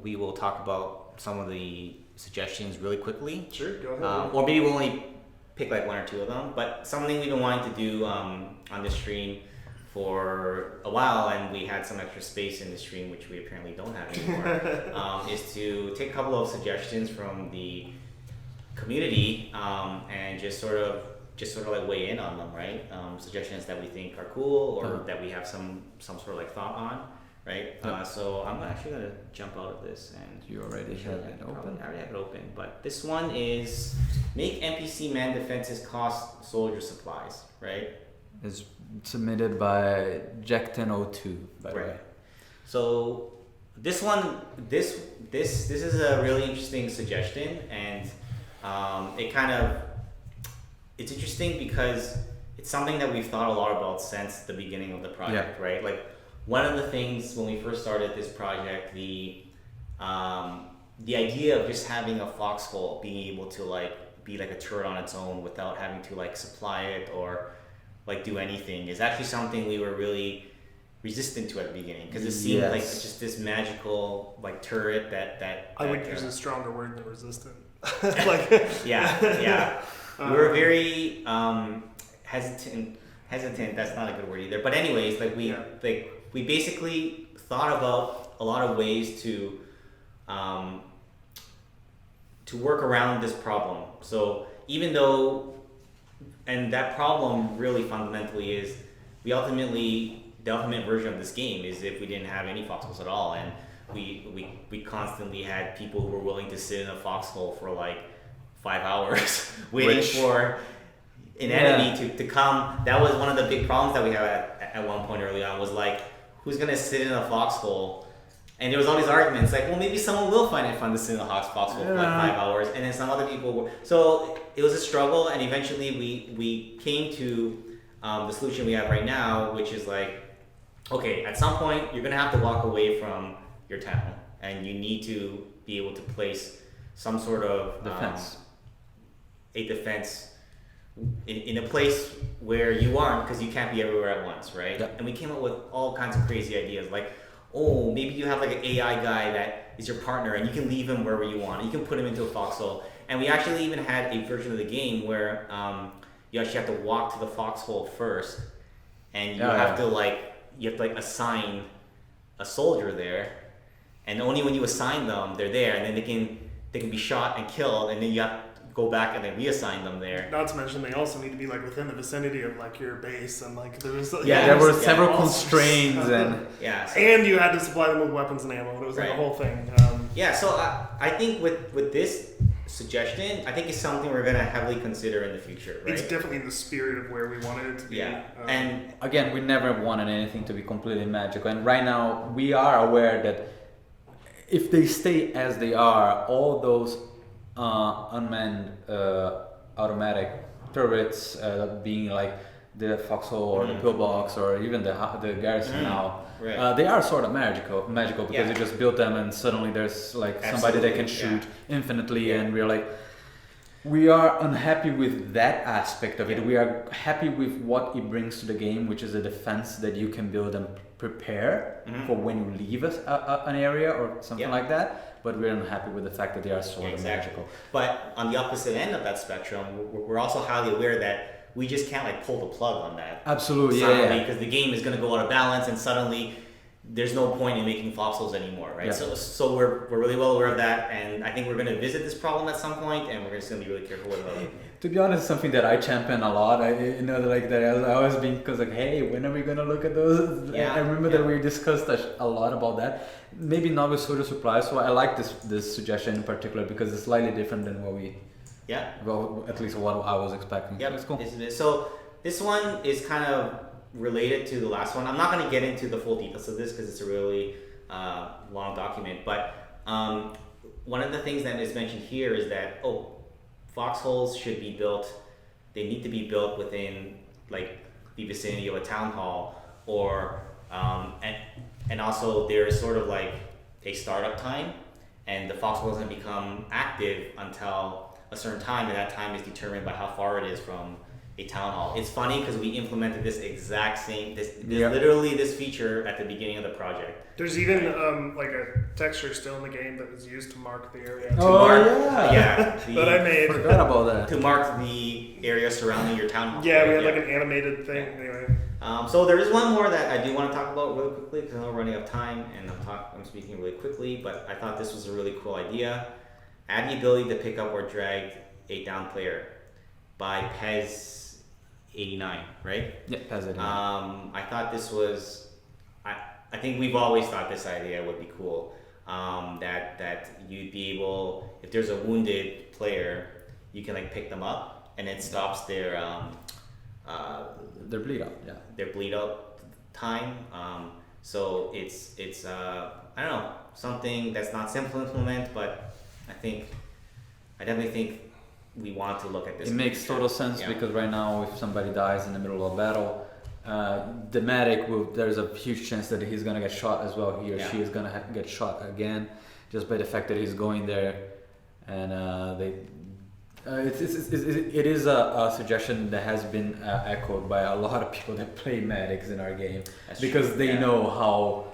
we will talk about some of the suggestions really quickly.
Sure, go ahead.
Or maybe we'll only pick like 1 or 2 of them. But something we've been wanting to do on this stream for a while, and we had some extra space in the stream, which we apparently don't have anymore, is to take a couple of suggestions from the community and just sort of like weigh in on them, right? Suggestions that we think are cool or that we have some sort of like thought on, right? So I'm actually gonna jump out of this, and
you already have it open.
I already have it open, but this one is make NPC man defenses cost soldier supplies, right?
Is submitted by Jack1002, by the way.
So this one, this is a really interesting suggestion, and it's interesting because it's something that we've thought a lot about since the beginning of the project, right? Like, one of the things when we first started this project, the idea of just having a foxhole being able to like be like a turret on its own without having to like supply it or like do anything is actually something we were really resistant to at the beginning, because it seemed like just this magical like turret that
I would use a stronger word than resistant.
We were very hesitant. That's not a good word either. But anyways, we basically thought about a lot of ways to work around this problem. So even though, and that problem really fundamentally is the ultimate version of this game is if we didn't have any foxholes at all, and we constantly had people who were willing to sit in a foxhole for like 5 hours waiting for an enemy to come. That was one of the big problems that we had at one point early on, was like, who's gonna sit in a foxhole? And there was all these arguments like, well, maybe someone will find it fun to sit in a foxhole for like 5 hours, and then some other people were. So it was a struggle, and eventually we came to the solution we have right now, which is like, okay, at some point you're gonna have to walk away from your town, and you need to be able to place some sort of a defense in a place where you aren't, because you can't be everywhere at once, right? Yep. And we came up with all kinds of crazy ideas, like, oh, maybe you have like an AI guy that is your partner, and you can leave him wherever you want. You can put him into a foxhole. And we actually even had a version of the game where you actually have to walk to the foxhole first, and you have to assign a soldier there, and only when you assign them, they're there, and then they can be shot and killed, and then you have to go back and then reassign them there.
Not to mention, they also need to be like within the vicinity of like your base, and like there was
there were several constraints,
and you had to supply them with weapons and ammo. It was like a whole thing.
So I think with this suggestion, I think it's something we're gonna heavily consider in the future, right?
It's definitely in the spirit of where we wanted it to be.
And
again, we never wanted anything to be completely magical, and right now we are aware that if they stay as they are, all those unmanned automatic turrets, being like the foxhole or the pillbox or even the garrison now, they are sort of magical because you just build them and suddenly there's like somebody that can shoot infinitely, and we are unhappy with that aspect of it. We are happy with what it brings to the game, which is a defense that you can build and prepare for when you leave an area or something like that. But we're unhappy with the fact that they are sort of magical.
But on the opposite end of that spectrum, we're also highly aware that we just can't like pull the plug on that.
Absolutely,
because the game is going to go out of balance, and suddenly there's no point in making foxholes anymore, right? So we're really well aware of that, and I think we're going to visit this problem at some point, and we're just going to be really careful about it.
To be honest, something that I champion a lot. I always been, because like, hey, when are we going to look at those? I remember that we discussed a lot about that. Maybe not with soldier supplies, so I like this suggestion in particular because it's slightly different than what we
Yeah.
Well, at least what I was expecting.
Yeah,
it's cool.
So this one is kind of related to the last one. I'm not going to get into the full details of this because it's a really long document. But one of the things that is mentioned here is that foxholes should be built. They need to be built within like the vicinity of a town hall, or and also there's sort of like a startup time, and the foxhole doesn't become active until a certain time, and that time is determined by how far it is from a town hall. It's funny because we implemented this exact same, literally this feature at the beginning of the project.
There's even like a texture still in the game that was used to mark the area.
That
I made.
Forgot about that.
To mark the area surrounding your town hall.
Yeah, we had like an animated thing. Anyway.
So there is one more that I do want to talk about really quickly because I'm running out of time and I'm speaking really quickly. But I thought this was a really cool idea. Add the ability to pick up or drag a down player by Pez89, right?
Yeah, Pez89.
I thought this was. I think we've always thought this idea would be cool. That you'd be able, if there's a wounded player, you can like pick them up and it stops their
bleed out. Yeah.
Their bleed out time. So it's I don't know, something that's not simple to implement, but I definitely think we want to look at this.
It makes total sense because right now, if somebody dies in the middle of battle, the medic there's a huge chance that he's gonna get shot as well. He or she is gonna get shot again, just by the fact that he's going there, and it is a suggestion that has been echoed by a lot of people that play medics in our game. That's because true. They know how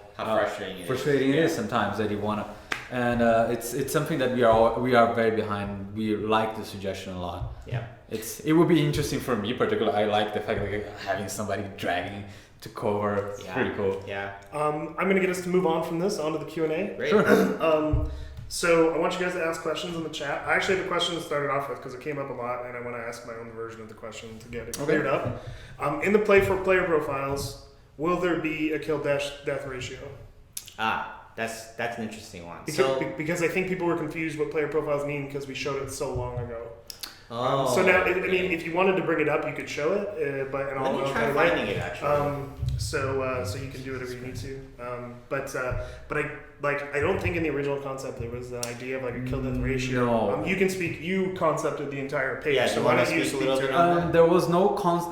frustrating it is sometimes that you wanna. And it's something that we are very behind. We like the suggestion a lot.
Yeah.
It would be interesting for me, particularly. I like the fact that having somebody dragging to cover. It's pretty cool.
Yeah.
I'm gonna get us to move on from this onto the Q&A.
Great.
Sure. So I want you guys to ask questions in the chat. I actually have a question to start it off with because it came up a lot, and I want to ask my own version of the question to get it cleared up. In the player profiles, will there be a kill death ratio?
That's an interesting one.
Because I think people were confused what player profiles mean because we showed it so long ago.
Oh,
so now, if you wanted to bring it up, you could show it, but
let me try finding it actually.
So you can do whatever you need to. But I don't think in the original concept there was an idea of like a kill death ratio.
No.
You can speak. You concepted the entire page.
Yeah,
so why don't you
speak a little bit on that?
There was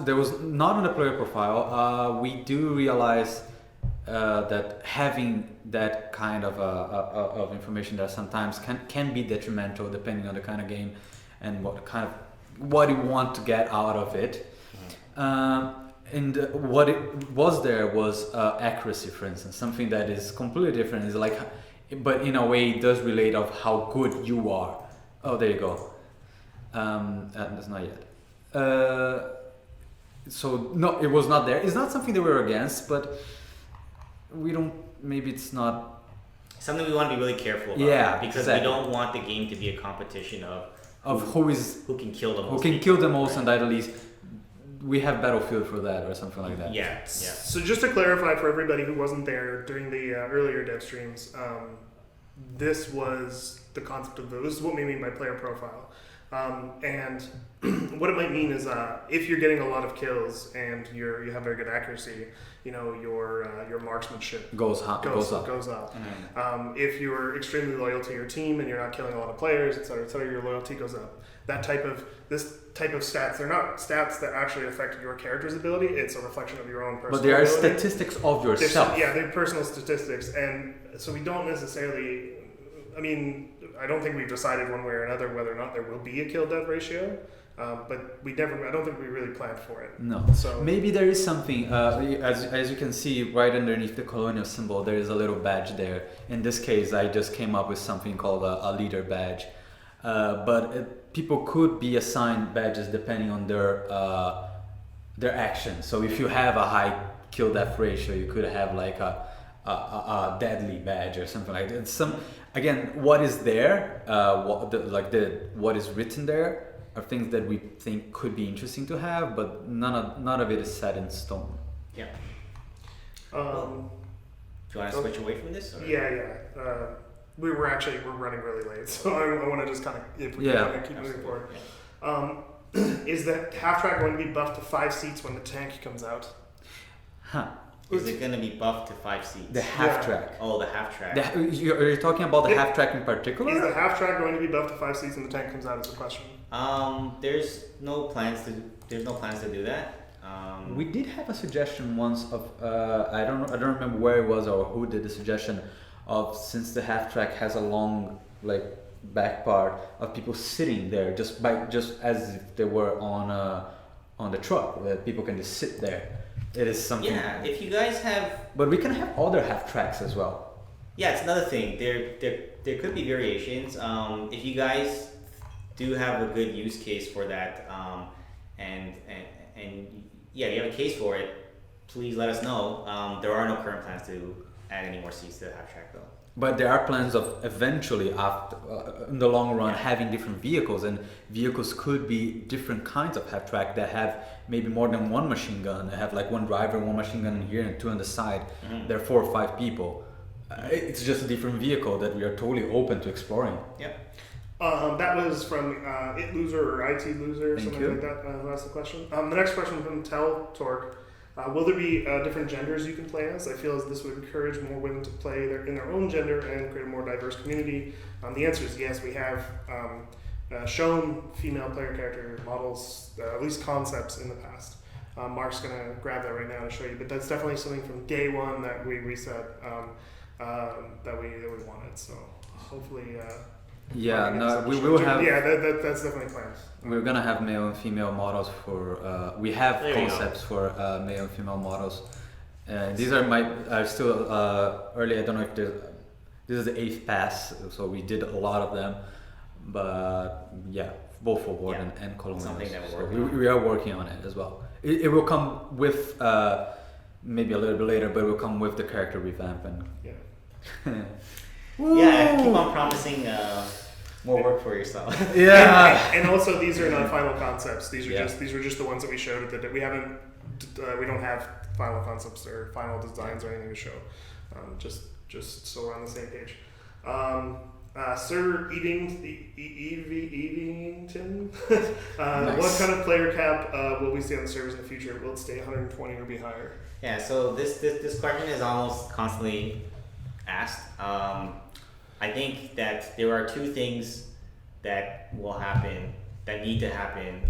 there was not on the player profile. We do realize that having that kind of information there sometimes can be detrimental depending on the kind of game and what you want to get out of it. And what it was there was accuracy, for instance, something that is completely different. Is like, but in a way it does relate of how good you are. Oh, there you go. That's not yet. So no, it was not there. It's not something that we're against, but we don't. Maybe it's not
something we want to be really careful about.
Yeah,
because we don't want the game to be a competition of
who can kill the most, and at least we have Battlefield for that or something like that.
Yeah.
So just to clarify for everybody who wasn't there during the earlier dev streams, this was the concept of this is what we mean by player profile. And what it might mean is if you're getting a lot of kills and you have very good accuracy, your marksmanship goes up.
Mm-hmm.
If you're extremely loyal to your team and you're not killing a lot of players, et cetera, your loyalty goes up. This type of stats, they're not stats that actually affect your character's ability. It's a reflection of your own personal ability.
But they are statistics of yourself.
They're personal statistics, and so we don't necessarily. I mean, I don't think we've decided one way or another whether or not there will be a kill death ratio, but I don't think we really planned for it.
No.
So
maybe there is something, as you can see right underneath the colonial symbol, there is a little badge there. In this case, I just came up with something called a leader badge. But people could be assigned badges depending on their actions. So if you have a high kill death ratio, you could have like a deadly badge or something like that. Again, what is there, what is written there are things that we think could be interesting to have, but none of it is set in stone.
Yeah. Do you want to switch away from this? Or?
Yeah. we're running really late, so I want to just kind of keep moving forward. Is the half track going to be buffed to 5 seats when the tank comes out?
Is it going to be buffed to 5 seats?
The half track.
Oh, the half track.
Are you talking about the half track in particular?
Is the half track going to be buffed to 5 seats when the tank comes out? Is the question.
There's no plans to do that.
We did have a suggestion once of I don't remember where it was or who did the suggestion of, since the half track has a long back part, of people sitting there just as if they were on the truck, that people can just sit there. It is something.
Yeah, if you guys have.
But we can have other half tracks as well.
Yeah, it's another thing. There could be variations. If you guys do have a good use case for that, and you have a case for it, please let us know. There are no current plans to add any more seats to the half track though.
But there are plans of eventually, after in the long run, having different vehicles, and vehicles could be different kinds of half track that have maybe more than one machine gun. They have one driver, one machine gun in here, and 2 on the side. Mm-hmm. There are 4 or 5 people. It's just a different vehicle that we are totally open to exploring.
Yep.
That was from It Loser or IT Loser,
Thank
something
you.
like that. Who asked the question? The next question from Tel Torque. Will there be different genders you can play as? I feel as this would encourage more women to play in their own gender and create a more diverse community. The answer is yes. We have shown female player character models, at least concepts, in the past. Mark's going to grab that right now to show you, but that's definitely something from day one that we reset that we wanted. So hopefully...
we will have.
Yeah, that's definitely planned.
We're gonna have male and female models for. We have concepts for male and female models. These are still early. I don't know if this is the 8th pass, so we did a lot of them. But yeah, both for Warden and Colonials.
Something that
we are working on it as well. It will come with maybe a little bit later, but it will come with the character revamp and.
Yeah.
Yeah, keep on promising more work for yourself.
Yeah,
and also these are not final concepts. These were just the ones that we showed. That we haven't. We don't have final concepts or final designs or anything to show. Just so we're on the same page. Sir Eadington, nice. What kind of player cap will we see on the servers in the future? Will it stay 120 or be higher?
Yeah. So this question is almost constantly asked. I think that there are 2 things that will happen, that need to happen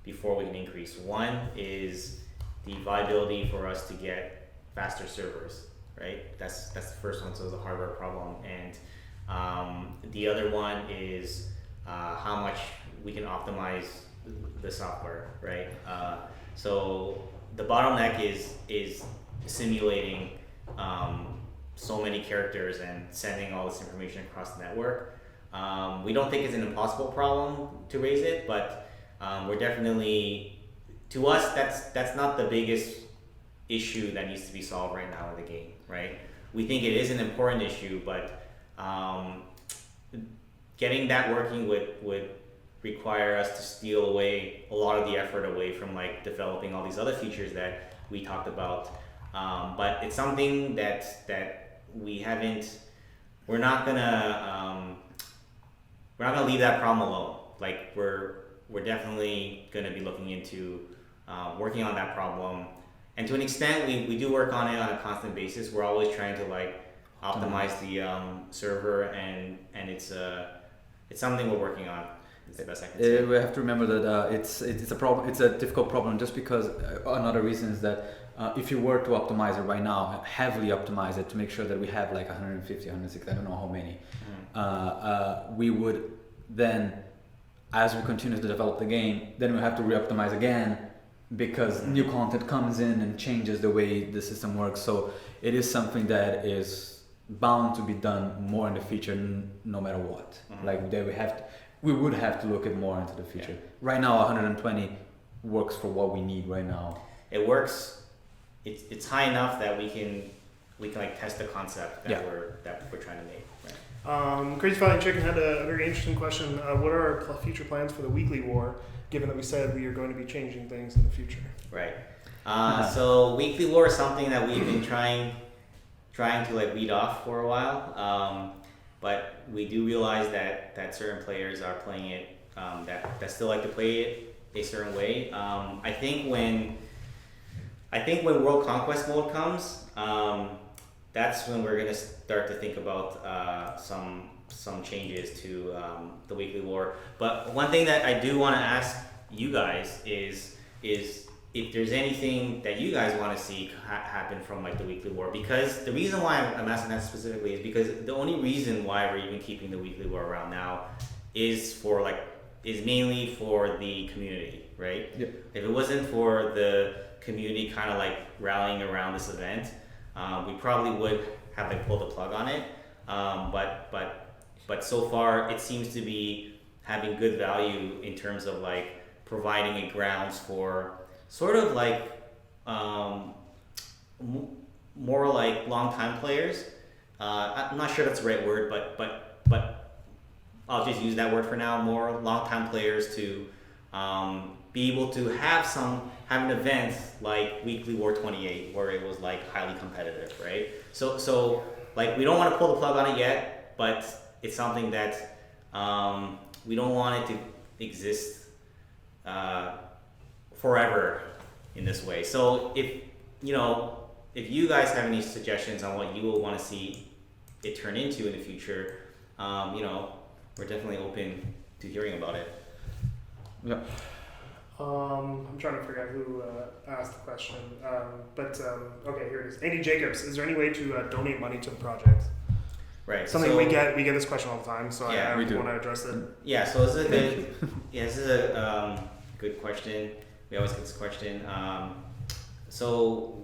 before we can increase. One is the viability for us to get faster servers, right? That's the first one, so it's a hardware problem. And the other one is how much we can optimize the software, right? So the bottleneck is simulating so many characters and sending all this information across the network. We don't think it's an impossible problem to raise it, but we're definitely, to us, that's not the biggest issue that needs to be solved right now in the game, right? We think it is an important issue, but getting that working would require us to steal away a lot of the effort away from developing all these other features that we talked about. But it's something that we're not gonna leave that problem alone. We're definitely gonna be looking into working on that problem, and to an extent we do work on it on a constant basis. We're always trying to optimize the server, and it's something we're working on. It's the best I can say.
We have to remember that it's a problem. It's a difficult problem just because another reason is that if you were to optimize it right now, heavily optimize it to make sure that we have 150, 160, I don't know how many, we would then, as we continue to develop the game, then we have to re-optimize again because new content comes in and changes the way the system works. So it is something that is bound to be done more in the future, no matter what. We would have to look at more into the future. Yeah. Right now, 120 works for what we need right now.
It works. It's high enough that we can test the concept that we're trying to make. Right?
Crazy Fighting Chicken had a very interesting question. What are our future plans for the weekly war, given that we said we are going to be changing things in the future?
Right. So weekly war is something that we've been trying to lead off for a while. but we do realize that certain players are playing it that still like to play it a certain way. I think when World Conquest mode comes, that's when we're gonna start to think about some changes to the weekly war. But one thing that I do want to ask you guys is if there's anything that you guys want to see happen from like the weekly war, because the reason why I'm asking that specifically is because the only reason why we're even keeping the weekly war around now is mainly for the community, right?
Yeah.
If it wasn't for the community kind of like rallying around this event, we probably would have like pulled the plug on it. But so far it seems to be having good value in terms of like providing a grounds for sort of like more like long-time players. I'm not sure that's the right word, but I'll just use that word for now. More long-time players to be able to have an event like Weekly War 28 where it was like highly competitive, right? So like we don't want to pull the plug on it yet, but it's something that we don't want it to exist forever in this way. So if you guys have any suggestions on what you will want to see it turn into in the future, we're definitely open to hearing about it.
Yeah.
I'm trying to figure out who asked the question, okay, here it is. Andy Jacobs, is there any way to donate money to the project?
Right.
Something we get this question all the time, so
yeah,
I want to address it.
Yeah. So this is a good question. We always get this question. So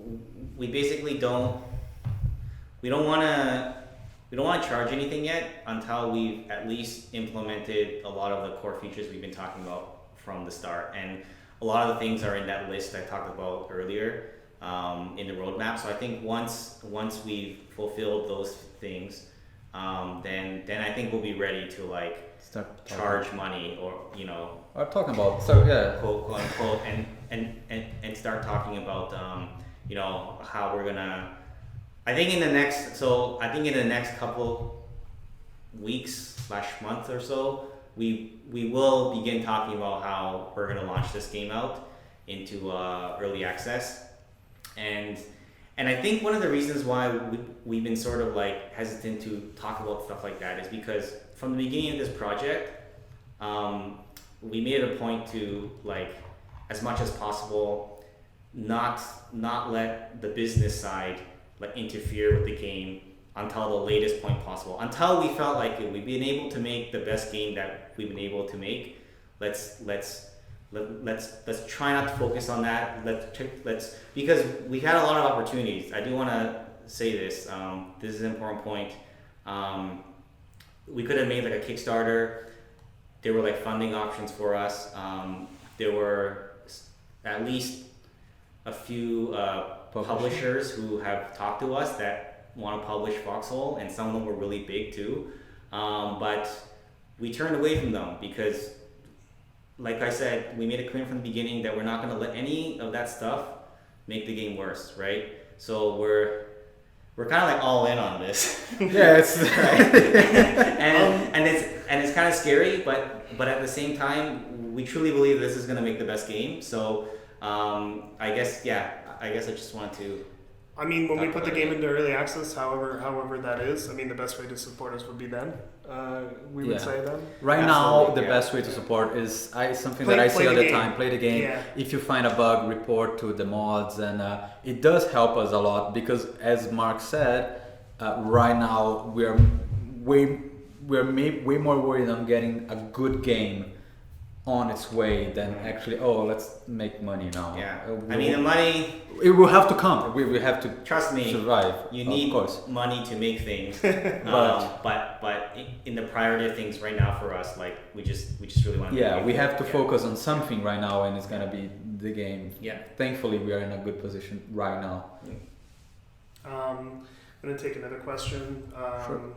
we basically don't want to charge anything yet until we've at least implemented a lot of the core features we've been talking about from the start, and a lot of the things are in that list I talked about earlier in the roadmap. So I think once we've fulfilled those things, then I think we'll be ready to like
Start
charge money or
I'm talking about
quote unquote and start talking about how we're gonna. I think in the next couple weeks/month or so, we will begin talking about how we're gonna launch this game out into early access, and I think one of the reasons why we've been sort of like hesitant to talk about stuff like that is because from the beginning of this project, we made it a point to like as much as possible not let the business side like interfere with the game until the latest point possible. Until we felt like we've been able to make the best game that we've been able to make, let's try not to focus on that. Let's because we've had a lot of opportunities. I do want to say this. This is an important point. We could have made like a Kickstarter. There were like funding options for us. There were at least a few publishers who have talked to us that want to publish Foxhole, and some of them were really big too. But we turned away from them because, like I said, we made it clear from the beginning that we're not going to let any of that stuff make the game worse, right? So we're kind of like all in on this.
Yeah, it's
right. and it's kind of scary, but at the same time, we truly believe this is going to make the best game. So I guess I just wanted to.
I mean, when we put the game into early access, however that is, I mean, the best way to support us would be then. We would say then.
Right now, the best way to support is something that I say all the time. Play the game.
Yeah.
If you find a bug, report to the mods, and it does help us a lot because, as Mark said, right now we're way more worried on getting a good game on its way than actually let's make money now.
Yeah, I mean the money.
It will have to come. We have to
trust me.
Survive.
You need money to make things, but in the priority of things right now for us, like we just really want to.
Yeah, we have to focus on something right now, and it's gonna be the game.
Yeah.
Thankfully, we are in a good position right now.
I'm gonna take another question.
Sure.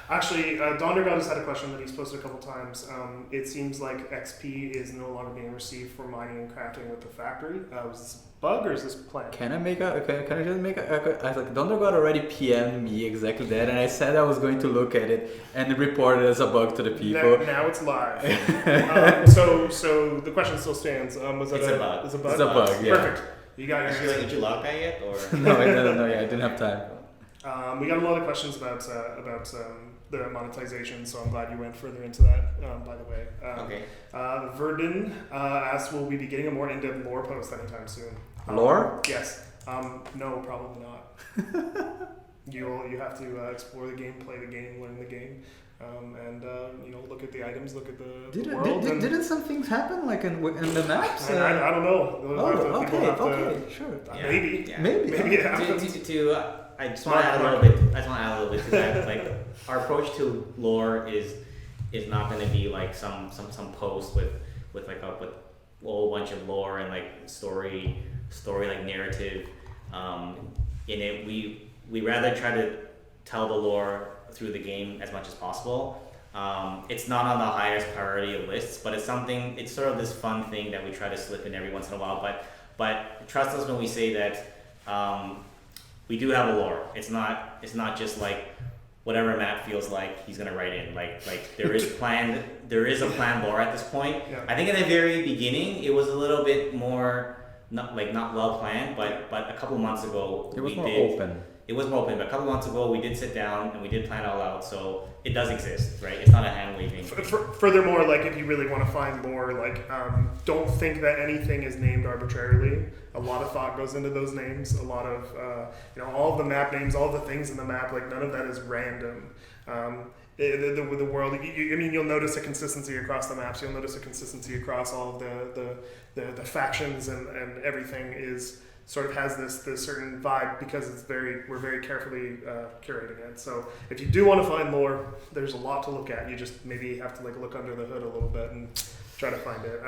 Actually, Dondergod has had a question that he's posted a couple times. It seems like XP is no longer being received for mining and crafting with the factory. Was this a bug or is this planned?
Can I just make a I was like, Dondergod already PM'd me exactly that, and I said I was going to look at it and report it as a bug to the people.
Now it's live. So the question still stands. Was that
It's a bug.
It's a bug?
It's a bug, yeah.
Perfect. You got your
Did you log that yet? Or?
No, I didn't have time.
We got a lot of questions about the monetization, so I'm glad you went further into that, by the way.
Okay.
Verdun asks, will we be getting a more in-depth lore post anytime soon?
Lore?
Yes. No, probably not. You have to explore the game, play the game, learn the game, and look at the items, look at the world.
Didn't some things happen like in the maps?
I don't know.
Okay, sure.
Yeah.
Maybe it happens.
I just want to add a little bit to that. Like, our approach to lore is not going to be like some post with a whole bunch of lore and like story like narrative in it. We rather try to tell the lore through the game as much as possible. It's not on the highest priority of lists, but it's sort of this fun thing that we try to slip in every once in a while. But trust us when we say that we do have a lore. It's not just like whatever Matt feels like he's gonna write in. Like there is a planned lore at this point.
Yeah.
I think in the very beginning it was a little bit more not well planned, but a couple months ago
it was more open.
It was more open, but a couple months ago we did sit down and we did plan it all out, so it does exist, right? It's not a hand waving.
Furthermore, like if you really want to find lore, like don't think that anything is named arbitrarily. A lot of thought goes into those names. A lot of all of the map names, all the things in the map, like none of that is random. The world, you'll notice a consistency across the maps. You'll notice a consistency across all of the factions, and everything is sort of has this certain vibe because we're very carefully curating it. So if you do want to find lore, there's a lot to look at. You just maybe have to like look under the hood a little bit and try to find it.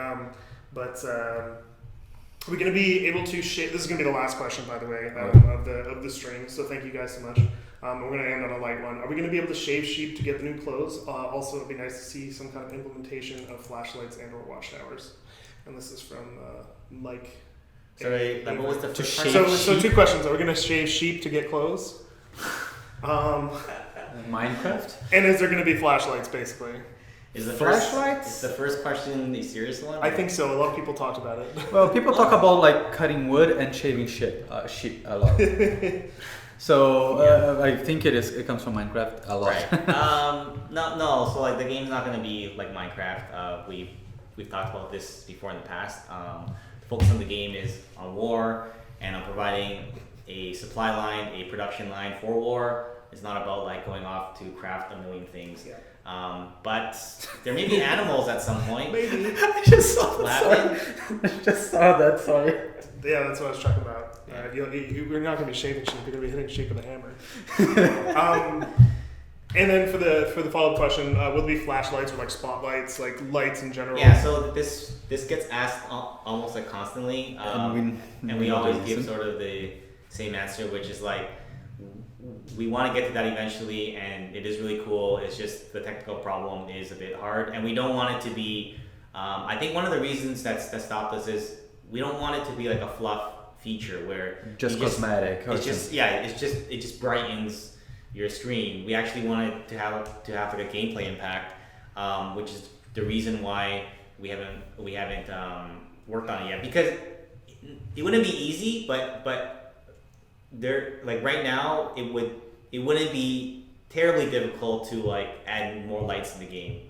We're going to be able to share. This is going to be the last question, by the way, of the stream. So thank you guys so much. We're going to end on a light one. Are we going to be able to shave sheep to get the new clothes? Also, it'd be nice to see some kind of implementation of flashlights and/or watchtowers. And this is from Mike.
Sorry, what was the first
So 2 questions. Are we going to shave sheep to get clothes?
Minecraft?
And is there going to be flashlights, basically?
Is the
flashlights?
first question the serious one?
I think so. A lot of people talked about it.
Well, people talk about like cutting wood and shaving sheep a lot. So I think it comes from Minecraft a lot.
Right. No. So like the game's not going to be like Minecraft. We've talked about this before in the past. The focus of the game is on war and on providing a supply line, a production line for war. It's not about like going off to craft a million things. Yeah. But there may be animals at some point.
Maybe.
I just saw that. Sorry.
Yeah, that's what I was talking about. We're not going to be shaving sheep. You're going to be hitting sheep with a hammer. And then for the follow-up question, will there be flashlights or like spotlights, like lights in general?
Yeah. So this gets asked almost like constantly, and we always give sort of the same answer, which is like, we want to get to that eventually, and it is really cool. It's just the technical problem is a bit hard, and we don't want it to be. I think one of the reasons that stopped us is we don't want it to be like a fluff feature where
just cosmetic.
It just brightens your screen. We actually wanted to have like a gameplay impact, which is the reason why we haven't worked on it yet, because it wouldn't be easy, but. There, like right now, it wouldn't be terribly difficult to like add more lights in the game.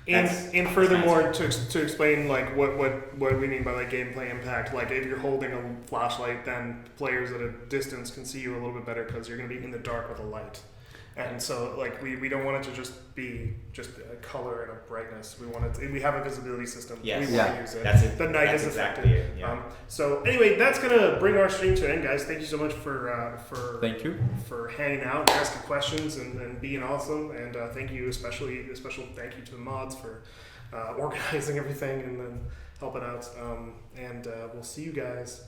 And furthermore, to explain like what we mean by like gameplay impact, like if you're holding a flashlight, then players at a distance can see you a little bit better because you're going to be in the dark with a light. And so, like, we don't want it to just be just a color and a brightness. We want it. We have a visibility system.
Yes.
We want to use it.
That's it.
The night
That's
is
exactly
affected.
It. Yeah.
So anyway, that's gonna bring our stream to an end, guys. Thank you so much for
thank you
for hanging out, and asking questions, and being awesome. And thank you, a special thank you to the mods for organizing everything and then helping out. And we'll see you guys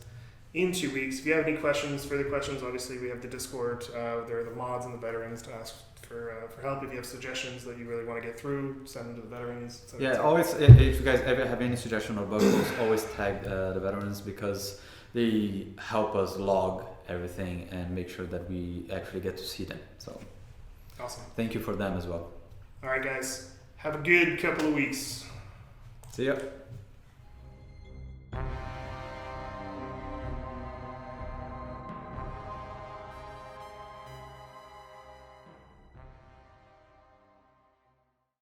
in 2 weeks. If you have any questions, further questions, obviously we have the Discord. There are the mods and the veterans to ask for help. If you have suggestions that you really want to get through, send them to the veterans.
Yeah, always, if you guys ever have any suggestion or bug posts, always tag the veterans, because they help us log everything and make sure that we actually get to see them. So
awesome.
Thank you for them as well.
All right, guys. Have a good couple of weeks.
See ya.